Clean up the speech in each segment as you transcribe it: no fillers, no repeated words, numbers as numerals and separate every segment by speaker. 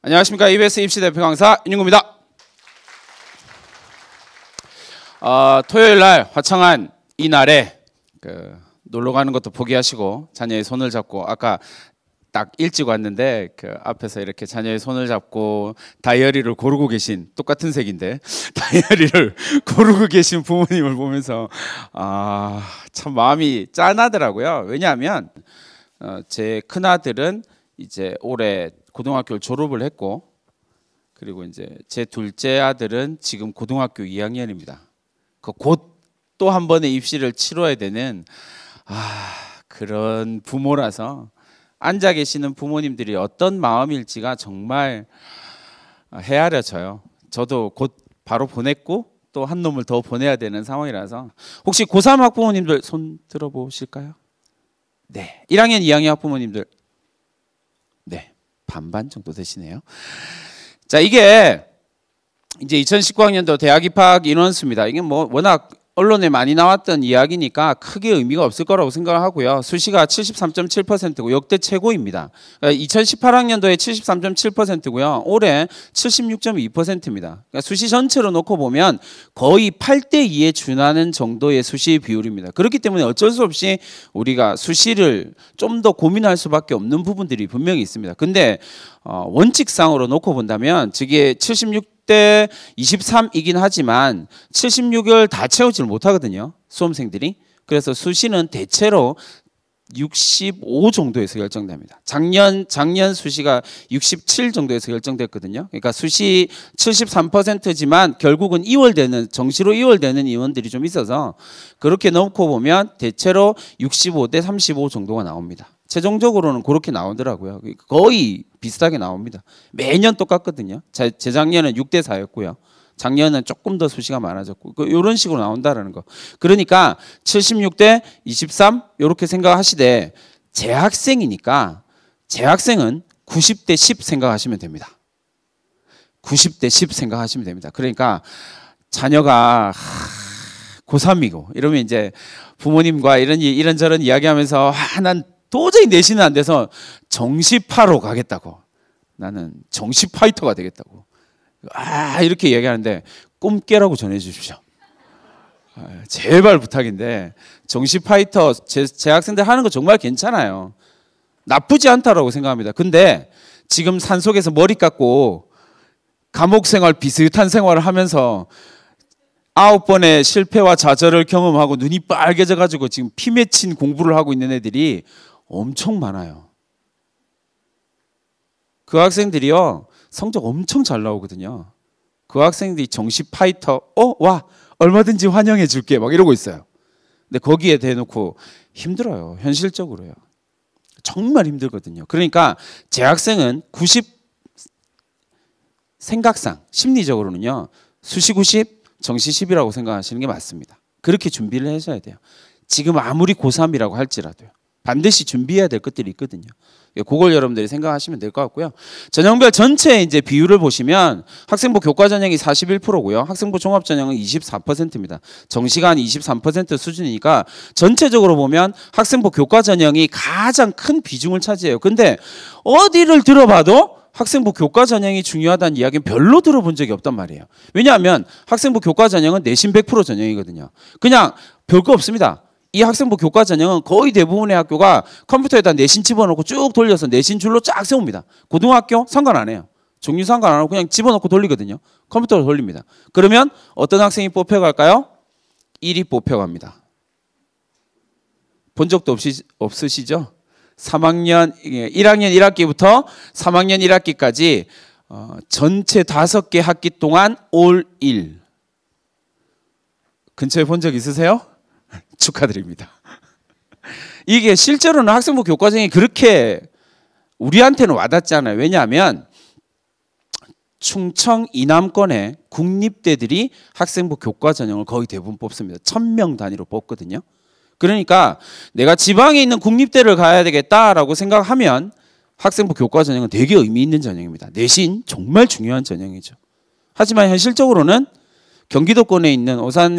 Speaker 1: 안녕하십니까. EBS 입시 대표 강사 윤인구입니다. 토요일 날 화창한 이 날에 놀러 가는 것도 포기하시고 자녀의 손을 잡고, 아까 딱 일찍 왔는데 앞에서 이렇게 자녀의 손을 잡고 다이어리를 고르고 계신, 똑같은 색인데 다이어리를 고르고 계신 부모님을 보면서 참 마음이 짠하더라고요. 왜냐하면 제 큰아들은 이제 올해 고등학교를 졸업을 했고, 그리고 이제 제 둘째 아들은 지금 고등학교 2학년입니다. 곧 또 한 번의 입시를 치러야 되는 그런 부모라서, 앉아 계시는 부모님들이 어떤 마음일지가 정말 헤아려져요. 저도 곧 바로 보냈고 또 한 놈을 더 보내야 되는 상황이라서. 혹시 고3 학부모님들 손 들어보실까요? 네. 1학년, 2학년 학부모님들, 네, 반반 정도 되시네요. 자, 이게 이제 2019학년도 대학 입학 인원수입니다. 이게 뭐 워낙 언론에 많이 나왔던 이야기니까 크게 의미가 없을 거라고 생각하고요. 수시가 73.7%고 역대 최고입니다. 2018학년도에 73.7%고요. 올해 76.2%입니다. 그러니까 수시 전체로 놓고 보면 거의 8대 2에 준하는 정도의 수시 비율입니다. 그렇기 때문에 어쩔 수 없이 우리가 수시를 좀 더 고민할 수밖에 없는 부분들이 분명히 있습니다. 근데 원칙상으로 놓고 본다면 저게 76대 23이긴 하지만 76을 다 채우지를 못하거든요, 수험생들이. 그래서 수시는 대체로 65 정도에서 결정됩니다. 작년 수시가 67 정도에서 결정됐거든요. 그러니까 수시 73%지만 결국은 정시로 이월되는 인원들이 좀 있어서 그렇게 놓고 보면 대체로 65대 35 정도가 나옵니다. 최종적으로는 그렇게 나오더라고요. 거의 비슷하게 나옵니다. 매년 똑같거든요. 재작년은 6대 4였고요. 작년은 조금 더 수시가 많아졌고, 이런 식으로 나온다라는 거. 그러니까 76대 23 이렇게 생각하시되, 재학생이니까 재학생은 90대 10 생각하시면 됩니다. 90대 10 생각하시면 됩니다. 그러니까 자녀가 고3이고 이러면 이제 부모님과 이런저런 이야기하면서 난 도저히 내신은 안 돼서 정시파로 가겠다고, 나는 정시 파이터가 되겠다고 이렇게 얘기하는데 꿈 깨라고 전해 주십시오. 제발 부탁인데, 정시 파이터 재학생들 하는 거 정말 괜찮아요. 나쁘지 않다라고 생각합니다. 근데 지금 산속에서 머리 깎고 감옥 생활 비슷한 생활을 하면서 9번의 실패와 좌절을 경험하고 눈이 빨개져 가지고 지금 피 맺힌 공부를 하고 있는 애들이 엄청 많아요. 그 학생들이요, 성적 엄청 잘 나오거든요. 그 학생들이 정시 파이터, 와, 얼마든지 환영해 줄게 막 이러고 있어요. 근데 거기에 대놓고 힘들어요. 현실적으로요. 정말 힘들거든요. 그러니까 재학생은 90, 생각상 심리적으로는요, 수시 90, 정시 10이라고 생각하시는 게 맞습니다. 그렇게 준비를 하셔야 돼요. 지금 아무리 고3이라고 할지라도요. 반드시 준비해야 될 것들이 있거든요. 그걸 여러분들이 생각하시면 될 것 같고요. 전형별 전체 이제 비율을 보시면 학생부 교과 전형이 41%고요. 학생부 종합 전형은 24%입니다. 정시가 한 23% 수준이니까 전체적으로 보면 학생부 교과 전형이 가장 큰 비중을 차지해요. 근데 어디를 들어봐도 학생부 교과 전형이 중요하다는 이야기는 별로 들어본 적이 없단 말이에요. 왜냐하면 학생부 교과 전형은 내신 100% 전형이거든요. 그냥 별거 없습니다. 이 학생부 교과 전형은 거의 대부분의 학교가 컴퓨터에다 내신 집어넣고 쭉 돌려서 내신 줄로 쫙 세웁니다. 고등학교 상관 안 해요. 종류 상관 안 하고 그냥 집어넣고 돌리거든요. 컴퓨터로 돌립니다. 그러면 어떤 학생이 뽑혀갈까요? 1위 뽑혀갑니다. 본 적도 없으시죠? 1학년 1학기부터 3학년 1학기까지 전체 5개 학기 동안 올 1. 근처에 본 적 있으세요? 축하드립니다. 이게 실제로는 학생부 교과전형이 그렇게 우리한테는 와닿지 않아요. 왜냐하면 충청 이남권의 국립대들이 학생부 교과전형을 거의 대부분 뽑습니다. 1000명 단위로 뽑거든요. 그러니까 내가 지방에 있는 국립대를 가야 되겠다라고 생각하면 학생부 교과전형은 되게 의미 있는 전형입니다. 내신 정말 중요한 전형이죠. 하지만 현실적으로는 경기도권에 있는 오산,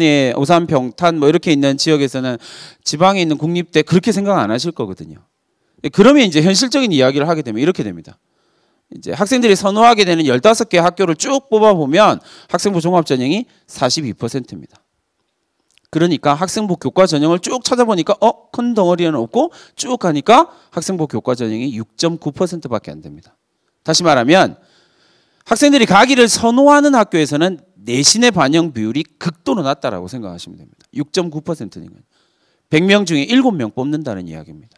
Speaker 1: 병탄 뭐 이렇게 있는 지역에서는 지방에 있는 국립대 그렇게 생각 안 하실 거거든요. 그러면 이제 현실적인 이야기를 하게 되면 이렇게 됩니다. 이제 학생들이 선호하게 되는 15개 학교를 쭉 뽑아보면 학생부 종합전형이 42%입니다. 그러니까 학생부 교과 전형을 쭉 찾아보니까 큰 덩어리는 없고 쭉 가니까 학생부 교과 전형이 6.9%밖에 안 됩니다. 다시 말하면 학생들이 가기를 선호하는 학교에서는 내신의 반영 비율이 극도로 낮다라고 생각하시면 됩니다. 6.9%니까 100명 중에 7명 뽑는다는 이야기입니다.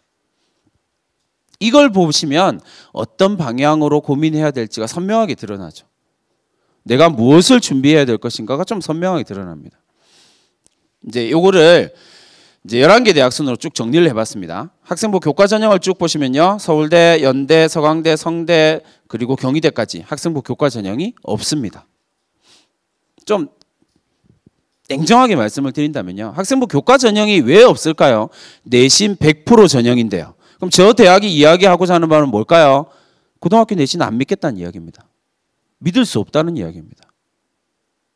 Speaker 1: 이걸 보시면 어떤 방향으로 고민해야 될지가 선명하게 드러나죠. 내가 무엇을 준비해야 될 것인가가 좀 선명하게 드러납니다. 이제 요거를 이제 11개 대학 순으로 쭉 정리를 해봤습니다. 학생부 교과 전형을 쭉 보시면요. 서울대, 연대, 서강대, 성대 그리고 경희대까지 학생부 교과 전형이 없습니다. 좀 냉정하게 말씀을 드린다면요. 학생부 교과 전형이 왜 없을까요? 내신 100% 전형인데요. 그럼 저 대학이 이야기하고자 하는 바는 뭘까요? 고등학교 내신 안 믿겠다는 이야기입니다. 믿을 수 없다는 이야기입니다.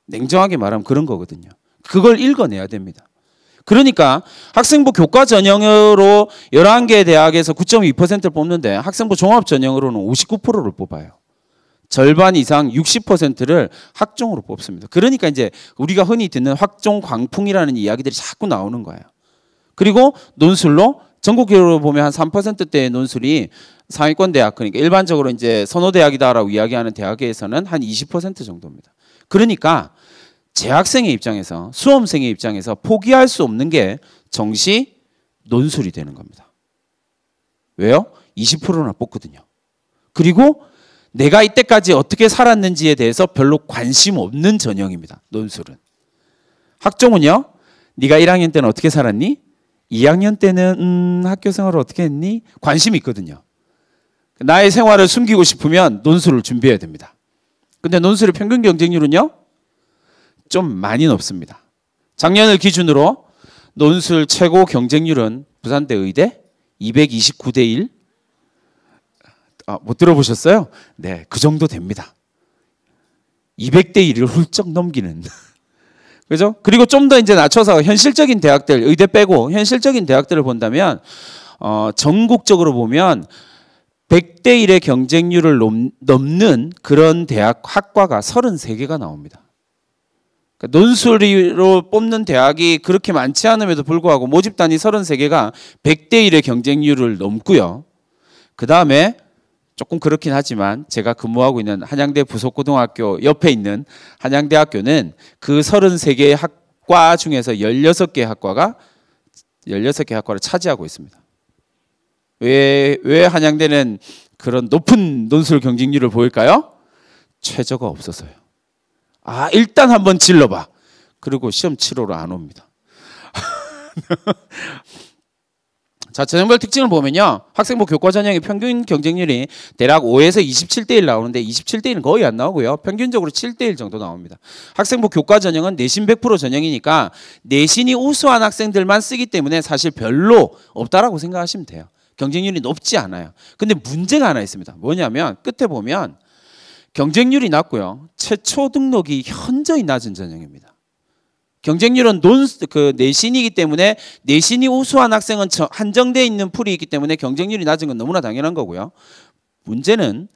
Speaker 1: 냉정하게 말하면 그런 거거든요. 그걸 읽어내야 됩니다. 그러니까 학생부 교과 전형으로 11개 대학에서 9.2%를 뽑는데 학생부 종합 전형으로는 59%를 뽑아요. 절반 이상 60%를 학종으로 뽑습니다. 그러니까 이제 우리가 흔히 듣는 학종 광풍이라는 이야기들이 자꾸 나오는 거예요. 그리고 논술로 전국적으로 보면 한 3%대의 논술이 상위권 대학, 그러니까 일반적으로 이제 선호대학이다라고 이야기하는 대학에서는 한 20% 정도입니다. 그러니까 재학생의 입장에서, 수험생의 입장에서 포기할 수 없는 게 정시 논술이 되는 겁니다. 왜요? 20%나 뽑거든요. 그리고 내가 이때까지 어떻게 살았는지에 대해서 별로 관심 없는 전형입니다. 논술은. 학종은요. 네가 1학년 때는 어떻게 살았니? 2학년 때는 학교 생활을 어떻게 했니? 관심이 있거든요. 나의 생활을 숨기고 싶으면 논술을 준비해야 됩니다. 근데 논술의 평균 경쟁률은요. 좀 많이 높습니다. 작년을 기준으로 논술 최고 경쟁률은 부산대 의대 229대 1. 못 들어보셨어요? 네, 그 정도 됩니다. 200대 1을 훌쩍 넘기는. 그죠? 그리고 좀 더 이제 낮춰서 현실적인 대학들, 의대 빼고 현실적인 대학들을 본다면 전국적으로 보면 100대 1의 경쟁률을 넘는 그런 대학 학과가 33개가 나옵니다. 그러니까 논술로 뽑는 대학이 그렇게 많지 않음에도 불구하고 모집단이 33개가 100대 1의 경쟁률을 넘고요. 그 다음에 조금 그렇긴 하지만 제가 근무하고 있는 한양대 부속고등학교 옆에 있는 한양대학교는 그 33개의 학과 중에서 16개 학과를 차지하고 있습니다. 왜 한양대는 그런 높은 논술 경쟁률을 보일까요? 최저가 없어서요. 일단 한번 질러봐. 그리고 시험 치러로 안 옵니다. 자, 전형별 특징을 보면요. 학생부 교과 전형의 평균 경쟁률이 대략 5에서 27대 1 나오는데 27대 1은 거의 안 나오고요. 평균적으로 7대 1 정도 나옵니다. 학생부 교과 전형은 내신 100% 전형이니까 내신이 우수한 학생들만 쓰기 때문에 사실 별로 없다라고 생각하시면 돼요. 경쟁률이 높지 않아요. 근데 문제가 하나 있습니다. 뭐냐면 끝에 보면 경쟁률이 낮고요. 최초 등록이 현저히 낮은 전형입니다. 경쟁률은 내신이기 때문에 내신이 우수한 학생은 한정되어 있는 풀이 있기 때문에 경쟁률이 낮은 건 너무나 당연한 거고요. 문제는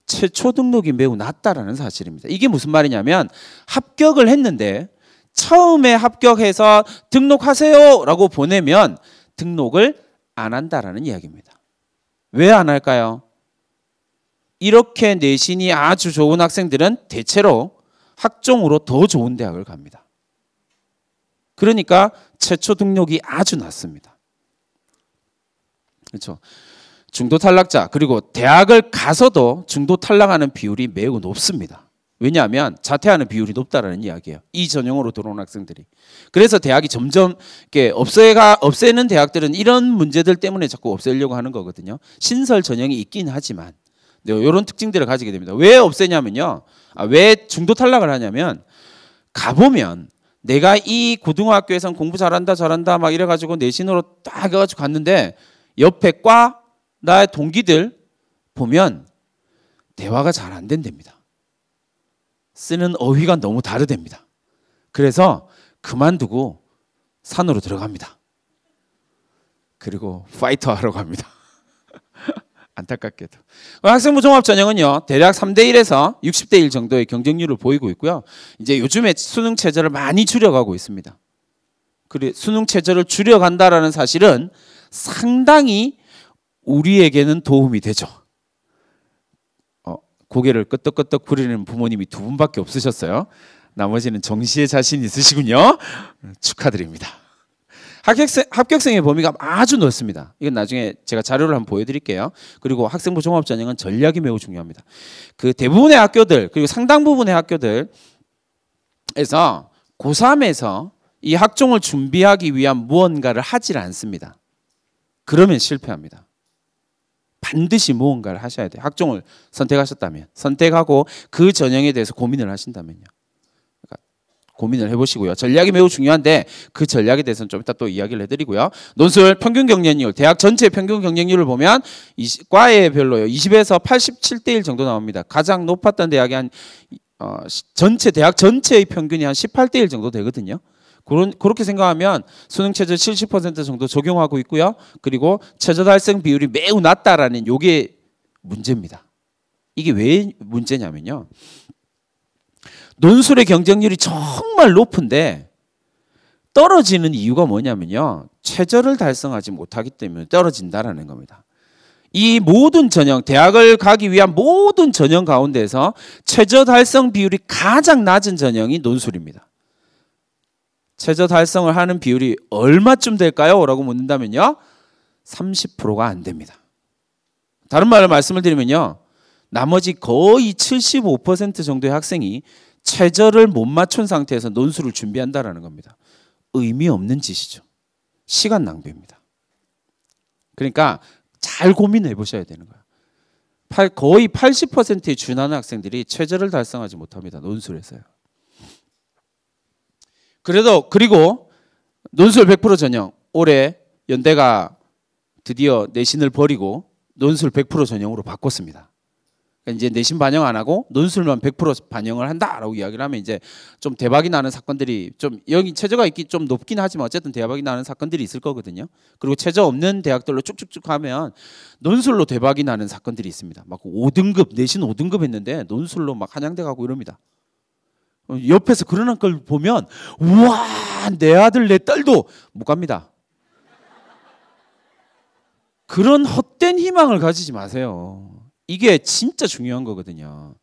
Speaker 1: 최초 등록이 매우 낮다라는 사실입니다. 이게 무슨 말이냐면 합격을 했는데 처음에 합격해서 등록하세요 라고 보내면 등록을 안 한다라는 이야기입니다. 왜 안 할까요? 이렇게 내신이 아주 좋은 학생들은 대체로 학종으로 더 좋은 대학을 갑니다. 그러니까 최초 등록이 아주 낮습니다. 그렇죠. 중도 탈락자 그리고 대학을 가서도 중도 탈락하는 비율이 매우 높습니다. 왜냐하면 자퇴하는 비율이 높다라는 이야기예요. 이 전형으로 들어온 학생들이. 그래서 대학이 점점 이렇게 없애는 대학들은 이런 문제들 때문에 자꾸 없애려고 하는 거거든요. 신설 전형이 있긴 하지만 이런 특징들을 가지게 됩니다. 왜 없애냐면요. 왜 중도 탈락을 하냐면 가보면 내가 이 고등학교에선 공부 잘한다 막 이래가지고 내신으로 딱 해가지고 갔는데 옆에 과 나의 동기들 보면 대화가 잘 안 된답니다. 쓰는 어휘가 너무 다르답니다. 그래서 그만두고 산으로 들어갑니다. 그리고 파이터 하러 갑니다. 안타깝게도. 학생부 종합 전형은요, 대략 3대1에서 60대1 정도의 경쟁률을 보이고 있고요. 이제 요즘에 수능 체제를 많이 줄여가고 있습니다. 그래, 수능 체제를 줄여간다라는 사실은 상당히 우리에게는 도움이 되죠. 고개를 끄덕끄덕 부리는 부모님이 2분밖에 없으셨어요. 나머지는 정시에 자신 있으시군요. 축하드립니다. 합격생의 범위가 아주 넓습니다. 이건 나중에 제가 자료를 한번 보여드릴게요. 그리고 학생부 종합전형은 전략이 매우 중요합니다. 그 대부분의 학교들 그리고 상당 부분의 학교들에서 고3에서 이 학종을 준비하기 위한 무언가를 하질 않습니다. 그러면 실패합니다. 반드시 무언가를 하셔야 돼요. 학종을 선택하셨다면, 선택하고 그 전형에 대해서 고민을 하신다면요. 그러니까 고민을 해보시고요. 전략이 매우 중요한데 그 전략에 대해서는 좀 이따 또 이야기를 해드리고요. 논술 평균 경쟁률, 대학 전체 평균 경쟁률을 보면 과에별로요 20에서 87대1 정도 나옵니다. 가장 높았던 대학이 한 전체 대학 전체의 평균이 한 18대1 정도 되거든요. 그렇게 생각하면 수능 최저 70% 정도 적용하고 있고요. 그리고 최저 달성 비율이 매우 낮다라는 요게 문제입니다. 이게 왜 문제냐면요. 논술의 경쟁률이 정말 높은데 떨어지는 이유가 뭐냐면요. 최저를 달성하지 못하기 때문에 떨어진다라는 겁니다. 이 모든 전형, 대학을 가기 위한 모든 전형 가운데서 최저 달성 비율이 가장 낮은 전형이 논술입니다. 최저 달성을 하는 비율이 얼마쯤 될까요? 라고 묻는다면요. 30%가 안 됩니다. 다른 말로 말씀을 드리면요. 나머지 거의 75% 정도의 학생이 최저를 못 맞춘 상태에서 논술을 준비한다는 겁니다. 의미 없는 짓이죠. 시간 낭비입니다. 그러니까 잘 고민해 보셔야 되는 거예요. 거의 80%에 준하는 학생들이 최저를 달성하지 못합니다. 논술에서요. 그리고 논술 100% 전형, 올해 연대가 드디어 내신을 버리고 논술 100% 전형으로 바꿨습니다. 그러니까 이제 내신 반영 안 하고 논술만 100% 반영을 한다라고 이야기를 하면 이제 좀 대박이 나는 사건들이 좀 여기 최저가 있기 좀 높긴 하지만 어쨌든 대박이 나는 사건들이 있을 거거든요. 그리고 최저 없는 대학들로 쭉쭉쭉 가면 논술로 대박이 나는 사건들이 있습니다. 막 5등급 내신 5등급 했는데 논술로 막 한양대 가고 이럽니다. 옆에서 그러는 걸 보면 우와 내 아들 내 딸도 못 갑니다. 그런 헛된 희망을 가지지 마세요. 이게 진짜 중요한 거거든요.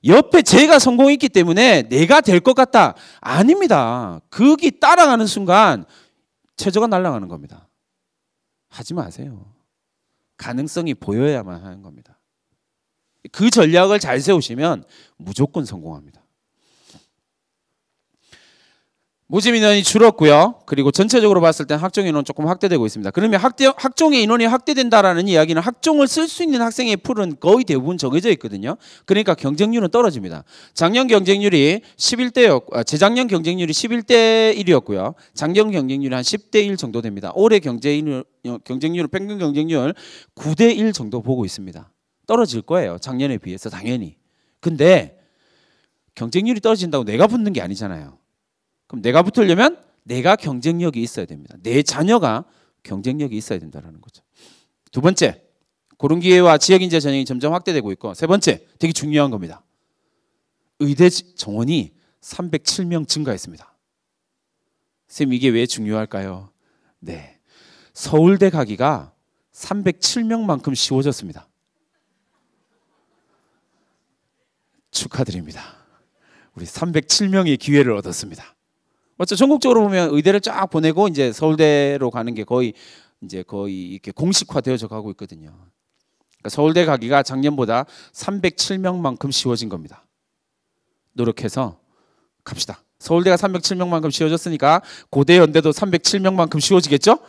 Speaker 1: 옆에 제가 성공했기 때문에 내가 될 것 같다. 아닙니다. 거기 따라가는 순간 최저가 날아가는 겁니다. 하지 마세요. 가능성이 보여야만 하는 겁니다. 그 전략을 잘 세우시면 무조건 성공합니다. 모집 인원이 줄었고요. 그리고 전체적으로 봤을 때 학종 인원은 조금 확대되고 있습니다. 그러면 학종의 인원이 확대된다라는 이야기는 학종을 쓸 수 있는 학생의 풀은 거의 대부분 정해져 있거든요. 그러니까 경쟁률은 떨어집니다. 작년 경쟁률이 11대였고, 재작년 경쟁률이 11대 1이었고요. 작년 경쟁률이 한 10대 1 정도 됩니다. 올해 경쟁률 평균 경쟁률 9대 1 정도 보고 있습니다. 떨어질 거예요. 작년에 비해서 당연히. 근데 경쟁률이 떨어진다고 내가 붙는 게 아니잖아요. 그럼 내가 붙으려면 내가 경쟁력이 있어야 됩니다. 내 자녀가 경쟁력이 있어야 된다는 거죠. 두 번째, 고른기회와 지역인재 전형이 점점 확대되고 있고, 세 번째, 되게 중요한 겁니다. 의대 정원이 307명 증가했습니다. 선생님 이게 왜 중요할까요? 네, 서울대 가기가 307명만큼 쉬워졌습니다. 축하드립니다. 우리 307명의 기회를 얻었습니다. 어째 전국적으로 보면 의대를 쫙 보내고 이제 서울대로 가는 게 거의 이렇게 공식화되어져 가고 있거든요. 그러니까 서울대 가기가 작년보다 307명만큼 쉬워진 겁니다. 노력해서 갑시다. 서울대가 307명만큼 쉬워졌으니까 고대 연대도 307명만큼 쉬워지겠죠?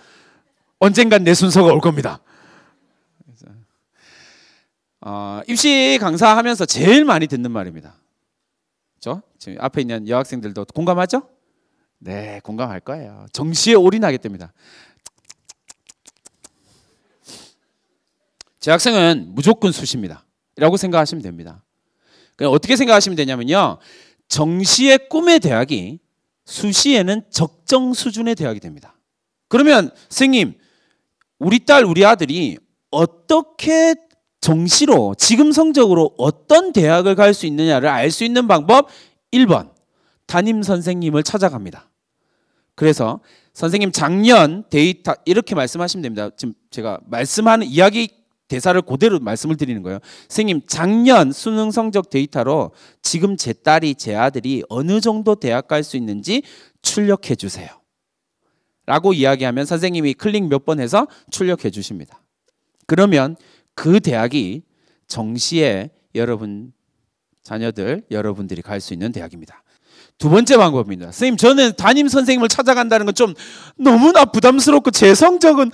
Speaker 1: 언젠간 내 순서가 올 겁니다. 입시 강사하면서 제일 많이 듣는 말입니다. 그렇죠? 지금 앞에 있는 여학생들도 공감하죠? 네, 공감할 거예요. 정시에 올인하게 됩니다. 제 학생은 무조건 수시입니다. 라고 생각하시면 됩니다. 그냥 어떻게 생각하시면 되냐면요. 정시의 꿈의 대학이 수시에는 적정 수준의 대학이 됩니다. 그러면 선생님, 우리 딸, 우리 아들이 어떻게 정시로 지금 성적으로 어떤 대학을 갈 수 있느냐를 알 수 있는 방법 1번 담임 선생님을 찾아갑니다. 그래서 선생님 작년 데이터 이렇게 말씀하시면 됩니다. 지금 제가 말씀하는 이야기 대사를 그대로 말씀을 드리는 거예요. 선생님 작년 수능 성적 데이터로 지금 제 딸이 제 아들이 어느 정도 대학 갈 수 있는지 출력해 주세요 라고 이야기하면 선생님이 클릭 몇 번 해서 출력해 주십니다. 그러면 그 대학이 정시에 여러분 자녀들 여러분들이 갈 수 있는 대학입니다. 두 번째 방법입니다. 선생님 저는 담임 선생님을 찾아간다는 건 좀 너무나 부담스럽고 제 성적은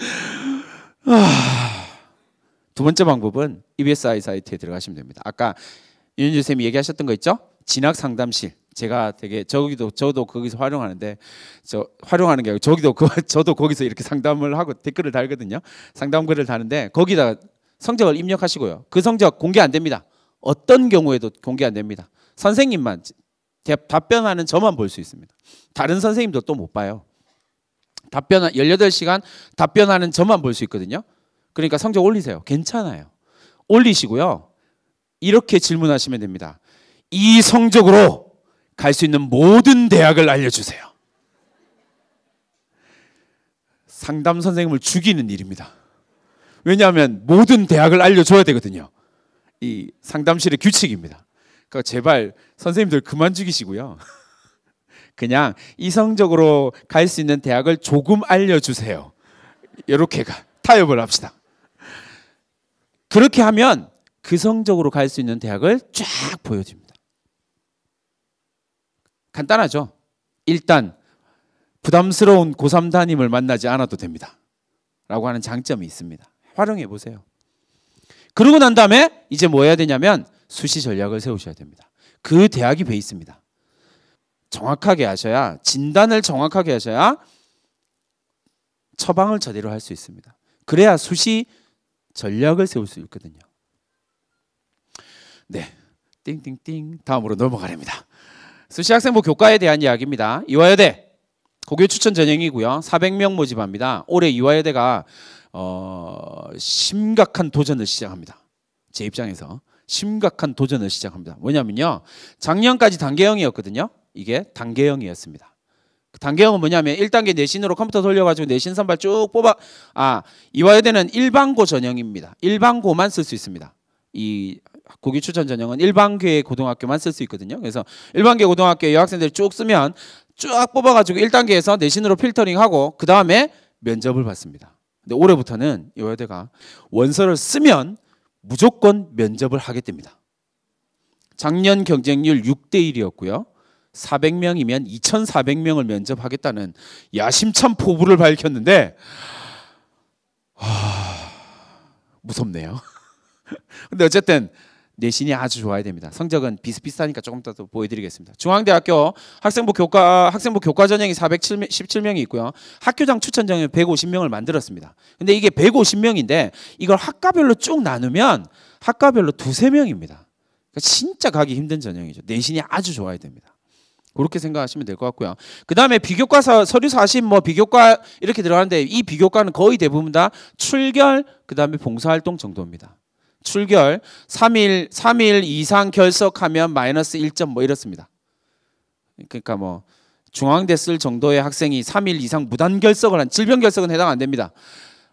Speaker 1: 두 번째 방법은 EBSI 사이트에 들어가시면 됩니다. 아까 윤주 쌤이 얘기하셨던 거 있죠? 진학 상담실. 제가 되게 저도 거기서 활용하는데 활용하는 게 아니고 저도 거기서 이렇게 상담을 하고 댓글을 달거든요. 상담글을 다는데 거기다 성적을 입력하시고요. 그 성적 공개 안 됩니다. 어떤 경우에도 공개 안 됩니다. 선생님만 답변하는 저만 볼 수 있습니다. 다른 선생님도 또 못 봐요. 18시간 답변하는 저만 볼 수 있거든요. 그러니까 성적 올리세요. 괜찮아요. 올리시고요. 이렇게 질문하시면 됩니다. 이 성적으로 갈 수 있는 모든 대학을 알려주세요. 상담 선생님을 죽이는 일입니다. 왜냐하면 모든 대학을 알려줘야 되거든요. 이 상담실의 규칙입니다. 그러니까 제발 선생님들 그만 죽이시고요. 그냥 이 성적으로 갈 수 있는 대학을 조금 알려주세요. 이렇게 타협을 합시다. 그렇게 하면 그 성적으로 갈 수 있는 대학을 쫙 보여줍니다. 간단하죠? 일단 부담스러운 고3 담임을 만나지 않아도 됩니다. 라고 하는 장점이 있습니다. 활용해 보세요. 그러고 난 다음에 이제 뭐 해야 되냐면 수시 전략을 세우셔야 됩니다. 그 대학이 베이스입니다. 정확하게 하셔야 진단을 정확하게 하셔야 처방을 제대로 할 수 있습니다. 그래야 수시 전략을 세울 수 있거든요. 네, 띵띵띵 다음으로 넘어가랍니다. 수시학생부 교과에 대한 이야기입니다. 이화여대 고교 추천 전형이고요. 400명 모집합니다. 올해 이화여대가 심각한 도전을 시작합니다. 제 입장에서 심각한 도전을 시작합니다. 뭐냐면요, 작년까지 단계형이었거든요. 이게 단계형이었습니다. 단계형은 뭐냐면 1단계 내신으로 컴퓨터 돌려가지고 내신 선발 쭉 뽑아. 이화여대는 일반고 전형입니다. 일반고만 쓸 수 있습니다. 이 고교 추천 전형은 일반계 고등학교만 쓸 수 있거든요. 그래서 일반계 고등학교 여학생들이 쭉 쓰면 쭉 뽑아가지고 1단계에서 내신으로 필터링하고 그 다음에 면접을 받습니다. 근데 올해부터는 이화여대가 원서를 쓰면 무조건 면접을 하게 됩니다. 작년 경쟁률 6대1이었고요. 400명이면 2,400명을 면접하겠다는 야심찬 포부를 밝혔는데 무섭네요. 근데 어쨌든 내신이 아주 좋아야 됩니다. 성적은 비슷비슷하니까 조금 더 보여드리겠습니다. 중앙대학교 학생부 교과 전형이 417명이 있고요. 학교장 추천 전형 150명을 만들었습니다. 근데 이게 150명인데 이걸 학과별로 쭉 나누면 학과별로 2~3명입니다. 그러니까 진짜 가기 힘든 전형이죠. 내신이 아주 좋아야 됩니다. 그렇게 생각하시면 될 것 같고요. 그 다음에 비교과 서류 40, 비교과 이렇게 들어가는데 이 비교과는 거의 대부분 다 출결, 그 다음에 봉사활동 정도입니다. 출결 3일 이상 결석하면 마이너스 1점 이렇습니다. 그러니까 중앙대 쓸 정도의 학생이 3일 이상 무단 결석을 질병 결석은 해당 안 됩니다.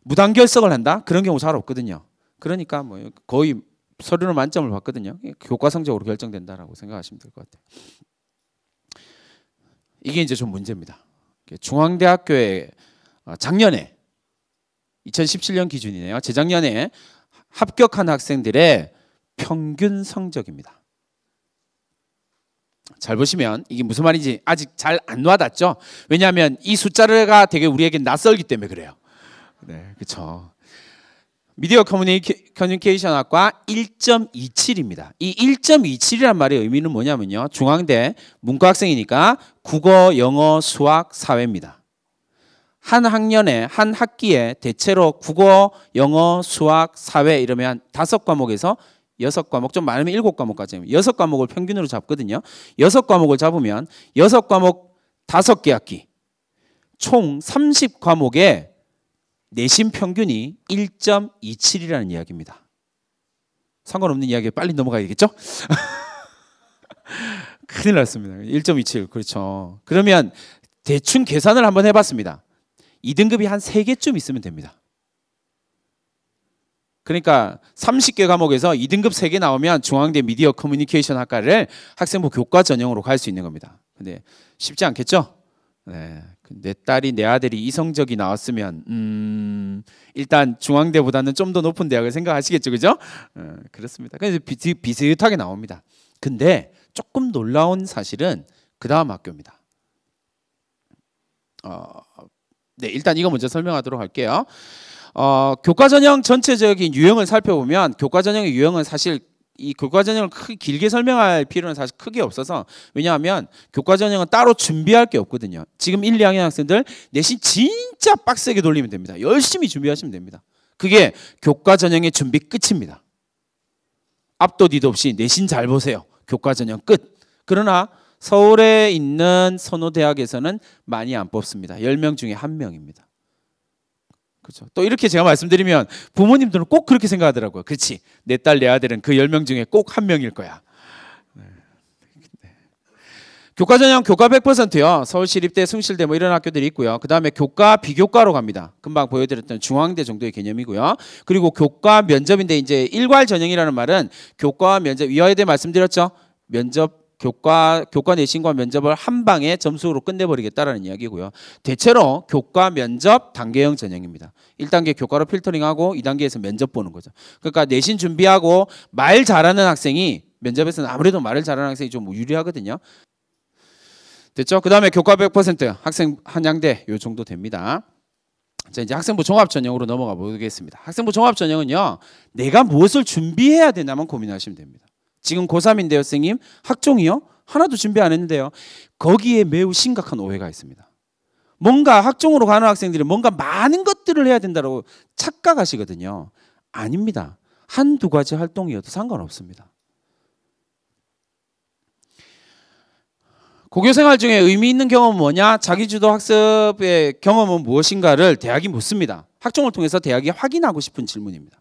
Speaker 1: 무단 결석을 한다? 그런 경우 잘 없거든요. 그러니까 거의 서류는 만점을 받거든요. 교과 성적으로 결정된다라고 생각하시면 될 것 같아요. 이게 이제 좀 문제입니다. 중앙대학교에 작년에 2017년 기준이네요. 재작년에 합격한 학생들의 평균 성적입니다. 잘 보시면 이게 무슨 말인지 아직 잘 안 와닿죠? 왜냐하면 이 숫자가 되게 우리에게 낯설기 때문에 그래요. 네, 그렇죠. 미디어 커뮤니케이션 학과 1.27입니다. 이 1.27이란 말의 의미는 뭐냐면요. 중앙대 문과 학생이니까 국어, 영어, 수학, 사회입니다. 한 학년에 한 학기에 대체로 국어, 영어, 수학, 사회 이러면 5과목에서 6과목, 좀 많으면 7과목까지 6과목을 평균으로 잡거든요. 6과목을 잡으면 6과목 5개 학기 총 30과목에 내신 평균이 1.27이라는 이야기입니다. 상관없는 이야기에 빨리 넘어가야겠죠? 큰일 났습니다. 1.27 그렇죠. 그러면 대충 계산을 한번 해봤습니다. 2등급이 한 3개쯤 있으면 됩니다. 그러니까 30개 과목에서 2등급 3개 나오면 중앙대 미디어 커뮤니케이션 학과를 학생부 교과 전형으로 갈 수 있는 겁니다. 근데 쉽지 않겠죠? 네. 내 딸이 내 아들이 이 성적이 나왔으면 일단 중앙대보다는 좀 더 높은 대학을 생각하시겠죠, 그죠? 그렇습니다. 그래서 비슷하게 나옵니다. 근데 조금 놀라운 사실은 그 다음 학교입니다. 네, 일단 이거 먼저 설명하도록 할게요. 교과전형 전체적인 유형을 살펴보면 교과전형의 유형은 사실 이 교과전형을 길게 설명할 필요는 사실 크게 없어서, 왜냐하면 교과전형은 따로 준비할 게 없거든요. 지금 1, 2학년 학생들 내신 진짜 빡세게 돌리면 됩니다. 열심히 준비하시면 됩니다. 그게 교과전형의 준비 끝입니다. 앞도 뒤도 없이 내신 잘 보세요. 교과전형 끝. 그러나 서울에 있는 선호대학에서는 많이 안 뽑습니다. 10명 중에 1명입니다. 그렇죠. 또 이렇게 제가 말씀드리면 부모님들은 꼭 그렇게 생각하더라고요. 그렇지. 내 딸, 내 아들은 그 10명 중에 꼭 1명일 거야. 네. 교과전형 교과 100%요. 서울시립대, 숭실대 뭐 이런 학교들이 있고요. 그 다음에 교과 비교과로 갑니다. 금방 보여드렸던 중앙대 정도의 개념이고요. 그리고 교과 면접인데 이제 일괄 전형이라는 말은 교과 면접, 위아래 말씀드렸죠. 면접 교과 내신과 면접을 한 방에 점수로 끝내버리겠다라는 이야기고요. 대체로 교과 면접 단계형 전형입니다. 1단계 교과로 필터링하고 2단계에서 면접 보는 거죠. 그러니까 내신 준비하고 말 잘하는 학생이 면접에서는 아무래도 말을 잘하는 학생이 좀 유리하거든요. 됐죠? 그 다음에 교과 100% 학생 한양대 요 정도 됩니다. 자, 이제 학생부 종합 전형으로 넘어가 보겠습니다. 학생부 종합 전형은요, 내가 무엇을 준비해야 되나만 고민하시면 됩니다. 지금 고3인데요, 선생님. 학종이요? 하나도 준비 안 했는데요. 거기에 매우 심각한 오해가 있습니다. 뭔가 학종으로 가는 학생들이 뭔가 많은 것들을 해야 된다고 착각하시거든요. 아닙니다. 한두 가지 활동이어도 상관없습니다. 고교생활 중에 의미 있는 경험은 뭐냐? 자기주도 학습의 경험은 무엇인가를 대학이 묻습니다. 학종을 통해서 대학이 확인하고 싶은 질문입니다.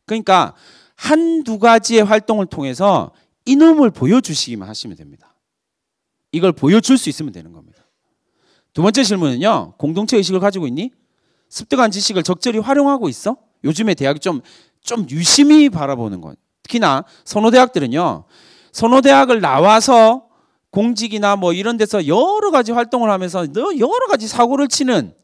Speaker 1: 그러니까 한두 가지의 활동을 통해서 이놈을 보여주시기만 하시면 됩니다. 이걸 보여줄 수 있으면 되는 겁니다. 두 번째 질문은요. 공동체 의식을 가지고 있니? 습득한 지식을 적절히 활용하고 있어? 요즘에 대학이 좀 유심히 바라보는 것. 특히나 선호대학들은요. 선호대학을 나와서 공직이나 뭐 이런 데서 여러 가지 활동을 하면서 여러 가지 사고를 치는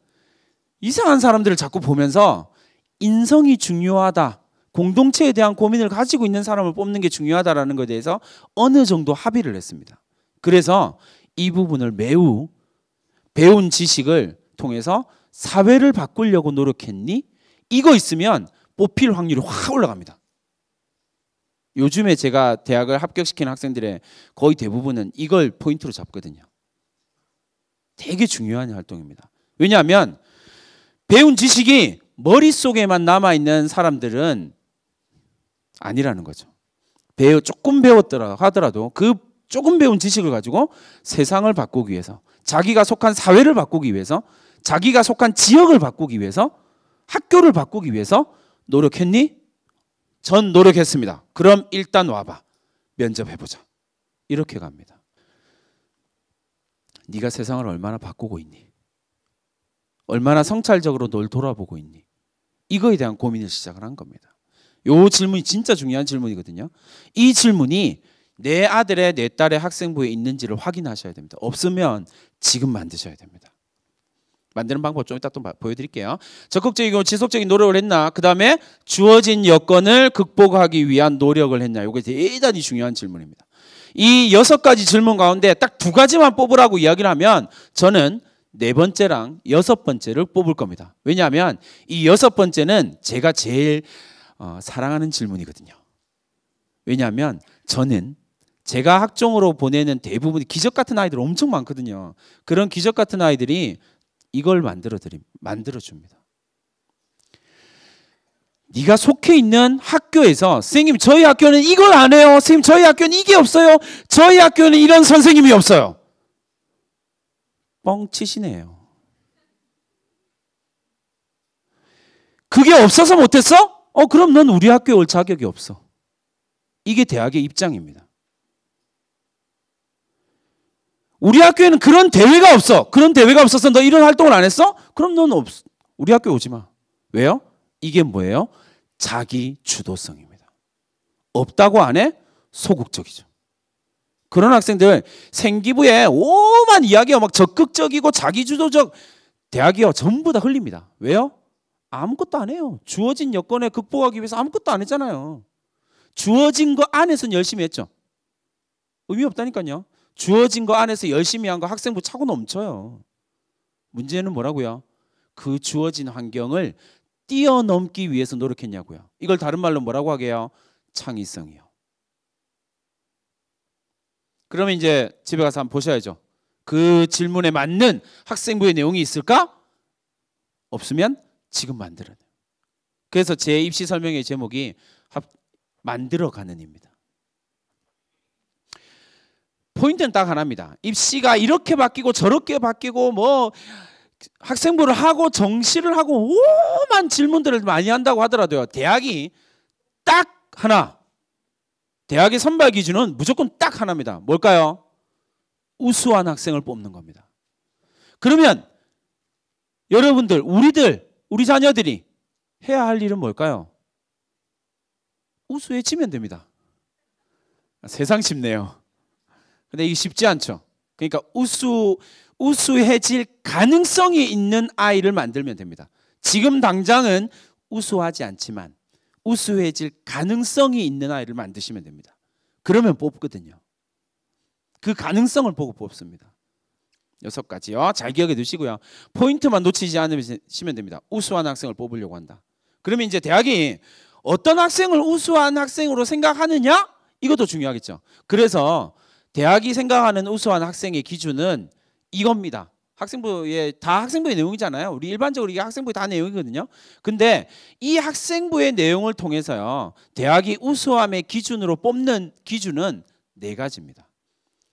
Speaker 1: 이상한 사람들을 자꾸 보면서 인성이 중요하다. 공동체에 대한 고민을 가지고 있는 사람을 뽑는 게 중요하다라는 것에 대해서 어느 정도 합의를 했습니다. 그래서 이 부분을 매우 배운 지식을 통해서 사회를 바꾸려고 노력했니? 이거 있으면 뽑힐 확률이 확 올라갑니다. 요즘에 제가 대학을 합격시키는 학생들의 거의 대부분은 이걸 포인트로 잡거든요. 되게 중요한 활동입니다. 왜냐하면 배운 지식이 머릿속에만 남아있는 사람들은 아니라는 거죠. 조금 배웠더라 하더라도 그 조금 배운 지식을 가지고 세상을 바꾸기 위해서, 자기가 속한 사회를 바꾸기 위해서, 자기가 속한 지역을 바꾸기 위해서, 학교를 바꾸기 위해서 노력했니? 전 노력했습니다. 그럼 일단 와봐. 면접해보자. 이렇게 갑니다. 네가 세상을 얼마나 바꾸고 있니? 얼마나 성찰적으로 널 돌아보고 있니? 이거에 대한 고민을 시작을 한 겁니다. 이 질문이 진짜 중요한 질문이거든요. 이 질문이 내 아들의 내 딸의 학생부에 있는지를 확인하셔야 됩니다. 없으면 지금 만드셔야 됩니다. 만드는 방법 좀 이따 또 보여드릴게요. 적극적이고 지속적인 노력을 했나? 그 다음에 주어진 여건을 극복하기 위한 노력을 했냐? 이게 대단히 중요한 질문입니다. 이 6가지 질문 가운데 딱 2가지만 뽑으라고 이야기를 하면 저는 4번째랑 6번째를 뽑을 겁니다. 왜냐하면 이 6번째는 제가 제일 사랑하는 질문이거든요. 왜냐하면 저는 제가 학종으로 보내는 대부분 기적 같은 아이들 엄청 많거든요. 그런 기적 같은 아이들이 이걸 만들어줍니다. 네가 속해 있는 학교에서 선생님 저희 학교는 이걸 안 해요. 선생님 저희 학교는 이게 없어요. 저희 학교는 이런 선생님이 없어요. 뻥치시네요. 그게 없어서 못했어? 그럼 넌 우리 학교에 올 자격이 없어. 이게 대학의 입장입니다. 우리 학교에는 그런 대회가 없어. 그런 대회가 없어서 너 이런 활동을 안 했어? 그럼 넌 우리 학교에 오지 마. 왜요? 이게 뭐예요? 자기 주도성입니다. 없다고 안 해? 소극적이죠. 그런 학생들 생기부에 오만 이야기가 막 적극적이고 자기주도적, 대학이요 전부 다 흘립니다. 왜요? 아무것도 안 해요. 주어진 여건에 극복하기 위해서 아무것도 안 했잖아요. 주어진 거 안에서는 열심히 했죠. 의미 없다니까요. 주어진 거 안에서 열심히 한 거 학생부 차고 넘쳐요. 문제는 뭐라고요? 그 주어진 환경을 뛰어넘기 위해서 노력했냐고요. 이걸 다른 말로 뭐라고 하게요? 창의성이요. 그러면 이제 집에 가서 한번 보셔야죠. 그 질문에 맞는 학생부의 내용이 있을까? 없으면 지금 만들어야 돼요. 그래서 제 입시 설명의 제목이 만들어가는입니다. 포인트는 딱 하나입니다. 입시가 이렇게 바뀌고 저렇게 바뀌고 뭐 학생부를 하고 정시를 하고 오만 질문들을 많이 한다고 하더라도요. 대학이 딱 하나. 대학의 선발 기준은 무조건 딱 하나입니다. 뭘까요? 우수한 학생을 뽑는 겁니다. 그러면 여러분들, 우리 자녀들이 해야 할 일은 뭘까요? 우수해지면 됩니다. 세상 쉽네요. 근데 이게 쉽지 않죠. 그러니까 우수해질 가능성이 있는 아이를 만들면 됩니다. 지금 당장은 우수하지 않지만 우수해질 가능성이 있는 아이를 만드시면 됩니다. 그러면 뽑거든요. 그 가능성을 보고 뽑습니다. 6가지요. 잘 기억해 두시고요. 포인트만 놓치지 않으시면 됩니다. 우수한 학생을 뽑으려고 한다. 그러면 이제 대학이 어떤 학생을 우수한 학생으로 생각하느냐? 이것도 중요하겠죠. 그래서 대학이 생각하는 우수한 학생의 기준은 이겁니다. 다 학생부의 내용이잖아요. 우리 일반적으로 이게 학생부의 다 내용이거든요. 근데 이 학생부의 내용을 통해서요. 대학이 우수함의 기준으로 뽑는 기준은 4가지입니다.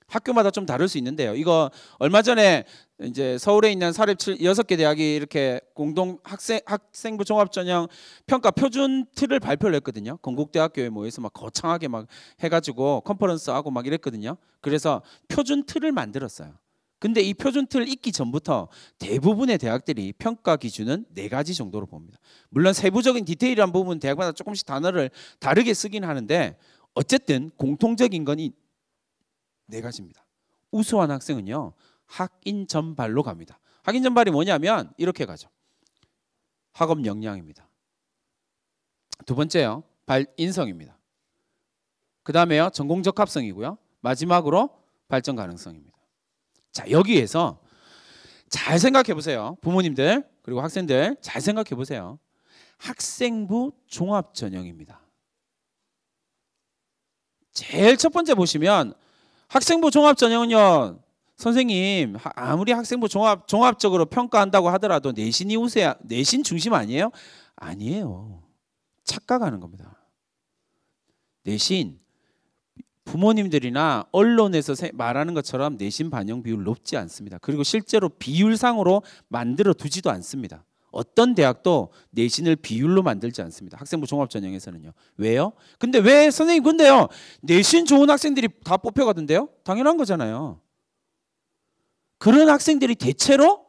Speaker 1: 학교마다 좀 다를 수 있는데요. 이거 얼마 전에 이제 서울에 있는 사립 6개 대학이 이렇게 공동 학생부 종합전형 평가 표준 틀을 발표를 했거든요. 건국대학교에 모여서 막 거창하게 막 해가지고 컨퍼런스 하고 막 이랬거든요. 그래서 표준 틀을 만들었어요. 근데 이 표준 틀 있기 전부터 대부분의 대학들이 평가 기준은 4가지 정도로 봅니다. 물론 세부적인 디테일한 부분은 대학마다 조금씩 단어를 다르게 쓰긴 하는데 어쨌든 공통적인 건 이 4가지입니다. 우수한 학생은요. 학인 전발로 갑니다. 학인 전발이 뭐냐면 이렇게 가죠. 학업 역량입니다. 두 번째요. 인성입니다. 그 다음에요. 전공 적합성이고요. 마지막으로 발전 가능성입니다. 자, 여기에서 잘 생각해 보세요. 부모님들 그리고 학생들 잘 생각해 보세요. 학생부 종합전형입니다. 제일 첫 번째 보시면 학생부 종합전형은요. 선생님 아무리 학생부 종합적으로 평가한다고 하더라도 내신이 우세야. 내신 중심 아니에요? 아니에요. 착각하는 겁니다. 내신 부모님들이나 언론에서 말하는 것처럼 내신 반영 비율 높지 않습니다. 그리고 실제로 비율상으로 만들어 두지도 않습니다. 어떤 대학도 내신을 비율로 만들지 않습니다. 학생부 종합전형에서는요. 왜요? 근데 왜 선생님 근데요. 내신 좋은 학생들이 다 뽑혀가던데요? 당연한 거잖아요. 그런 학생들이 대체로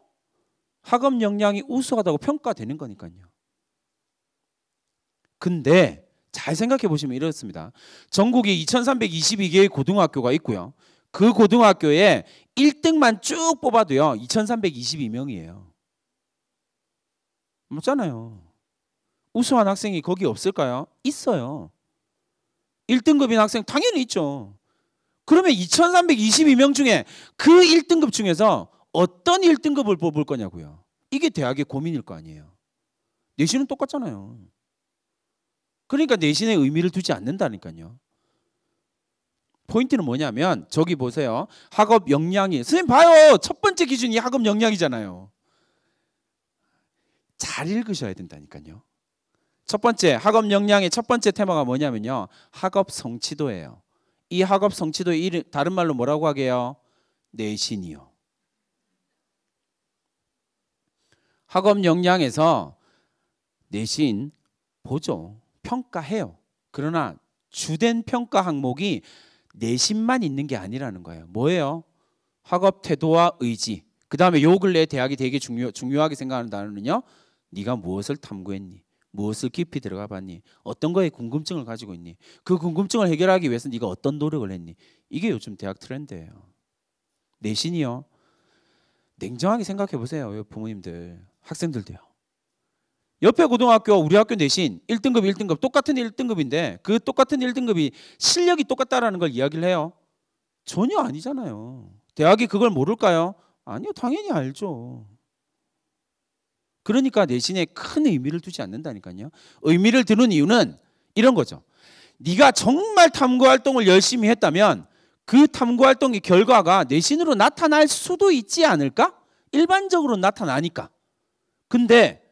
Speaker 1: 학업 역량이 우수하다고 평가되는 거니까요. 근데 잘 생각해 보시면 이렇습니다. 전국에 2322개의 고등학교가 있고요. 그 고등학교에 1등만 쭉 뽑아도요. 2322명이에요. 맞잖아요. 우수한 학생이 거기 없을까요? 있어요. 1등급인 학생 당연히 있죠. 그러면 2322명 중에 그 1등급 중에서 어떤 1등급을 뽑을 거냐고요. 이게 대학의 고민일 거 아니에요. 내신은 똑같잖아요. 그러니까 내신에 의미를 두지 않는다니까요. 포인트는 뭐냐면 저기 보세요. 학업 역량이 선생님 봐요. 첫 번째 기준이 학업 역량이잖아요. 잘 읽으셔야 된다니까요. 첫 번째 학업 역량의 첫 번째 테마가 뭐냐면요. 학업 성취도예요. 이 학업 성취도의 다른 말로 뭐라고 하게요? 내신이요. 학업 역량에서 내신 보죠. 평가해요. 그러나 주된 평가 항목이 내신만 있는 게 아니라는 거예요. 뭐예요? 학업 태도와 의지. 그 다음에 요 근래 대학이 되게 중요하게 생각하는 단어는요. 네가 무엇을 탐구했니? 무엇을 깊이 들어가 봤니? 어떤 거에 궁금증을 가지고 있니? 그 궁금증을 해결하기 위해서 네가 어떤 노력을 했니? 이게 요즘 대학 트렌드예요. 내신이요. 냉정하게 생각해 보세요. 부모님들, 학생들도요. 옆에 고등학교 우리 학교 내신 1등급 1등급 똑같은 1등급인데 그 똑같은 1등급이 실력이 똑같다라는 걸 이야기를 해요. 전혀 아니잖아요. 대학이 그걸 모를까요? 아니요. 당연히 알죠. 그러니까 내신에 큰 의미를 두지 않는다니까요. 의미를 두는 이유는 이런 거죠. 네가 정말 탐구활동을 열심히 했다면 그 탐구활동의 결과가 내신으로 나타날 수도 있지 않을까? 일반적으로 나타나니까. 근데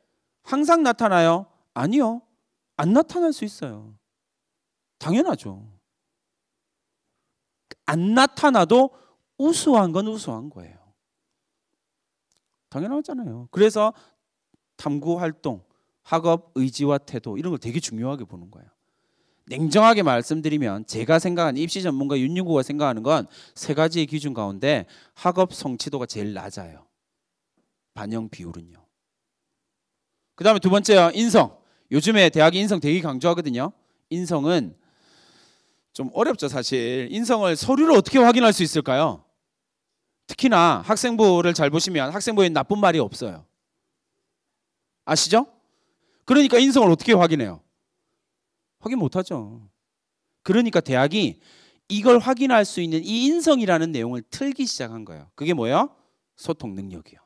Speaker 1: 항상 나타나요? 아니요. 안 나타날 수 있어요. 당연하죠. 안 나타나도 우수한 건 우수한 거예요. 당연하잖아요. 그래서 탐구 활동, 학업, 의지와 태도 이런 걸 되게 중요하게 보는 거예요. 냉정하게 말씀드리면 제가 생각하는 입시 전문가 윤유구가 생각하는 건 세 가지의 기준 가운데 학업 성취도가 제일 낮아요. 반영 비율은요. 그 다음에 두 번째요. 인성. 요즘에 대학이 인성 되게 강조하거든요. 인성은 좀 어렵죠 사실. 인성을 서류를 어떻게 확인할 수 있을까요? 특히나 학생부를 잘 보시면 학생부에 나쁜 말이 없어요. 아시죠? 그러니까 인성을 어떻게 확인해요? 확인 못하죠. 그러니까 대학이 이걸 확인할 수 있는 이 인성이라는 내용을 틀기 시작한 거예요. 그게 뭐예요? 소통 능력이요.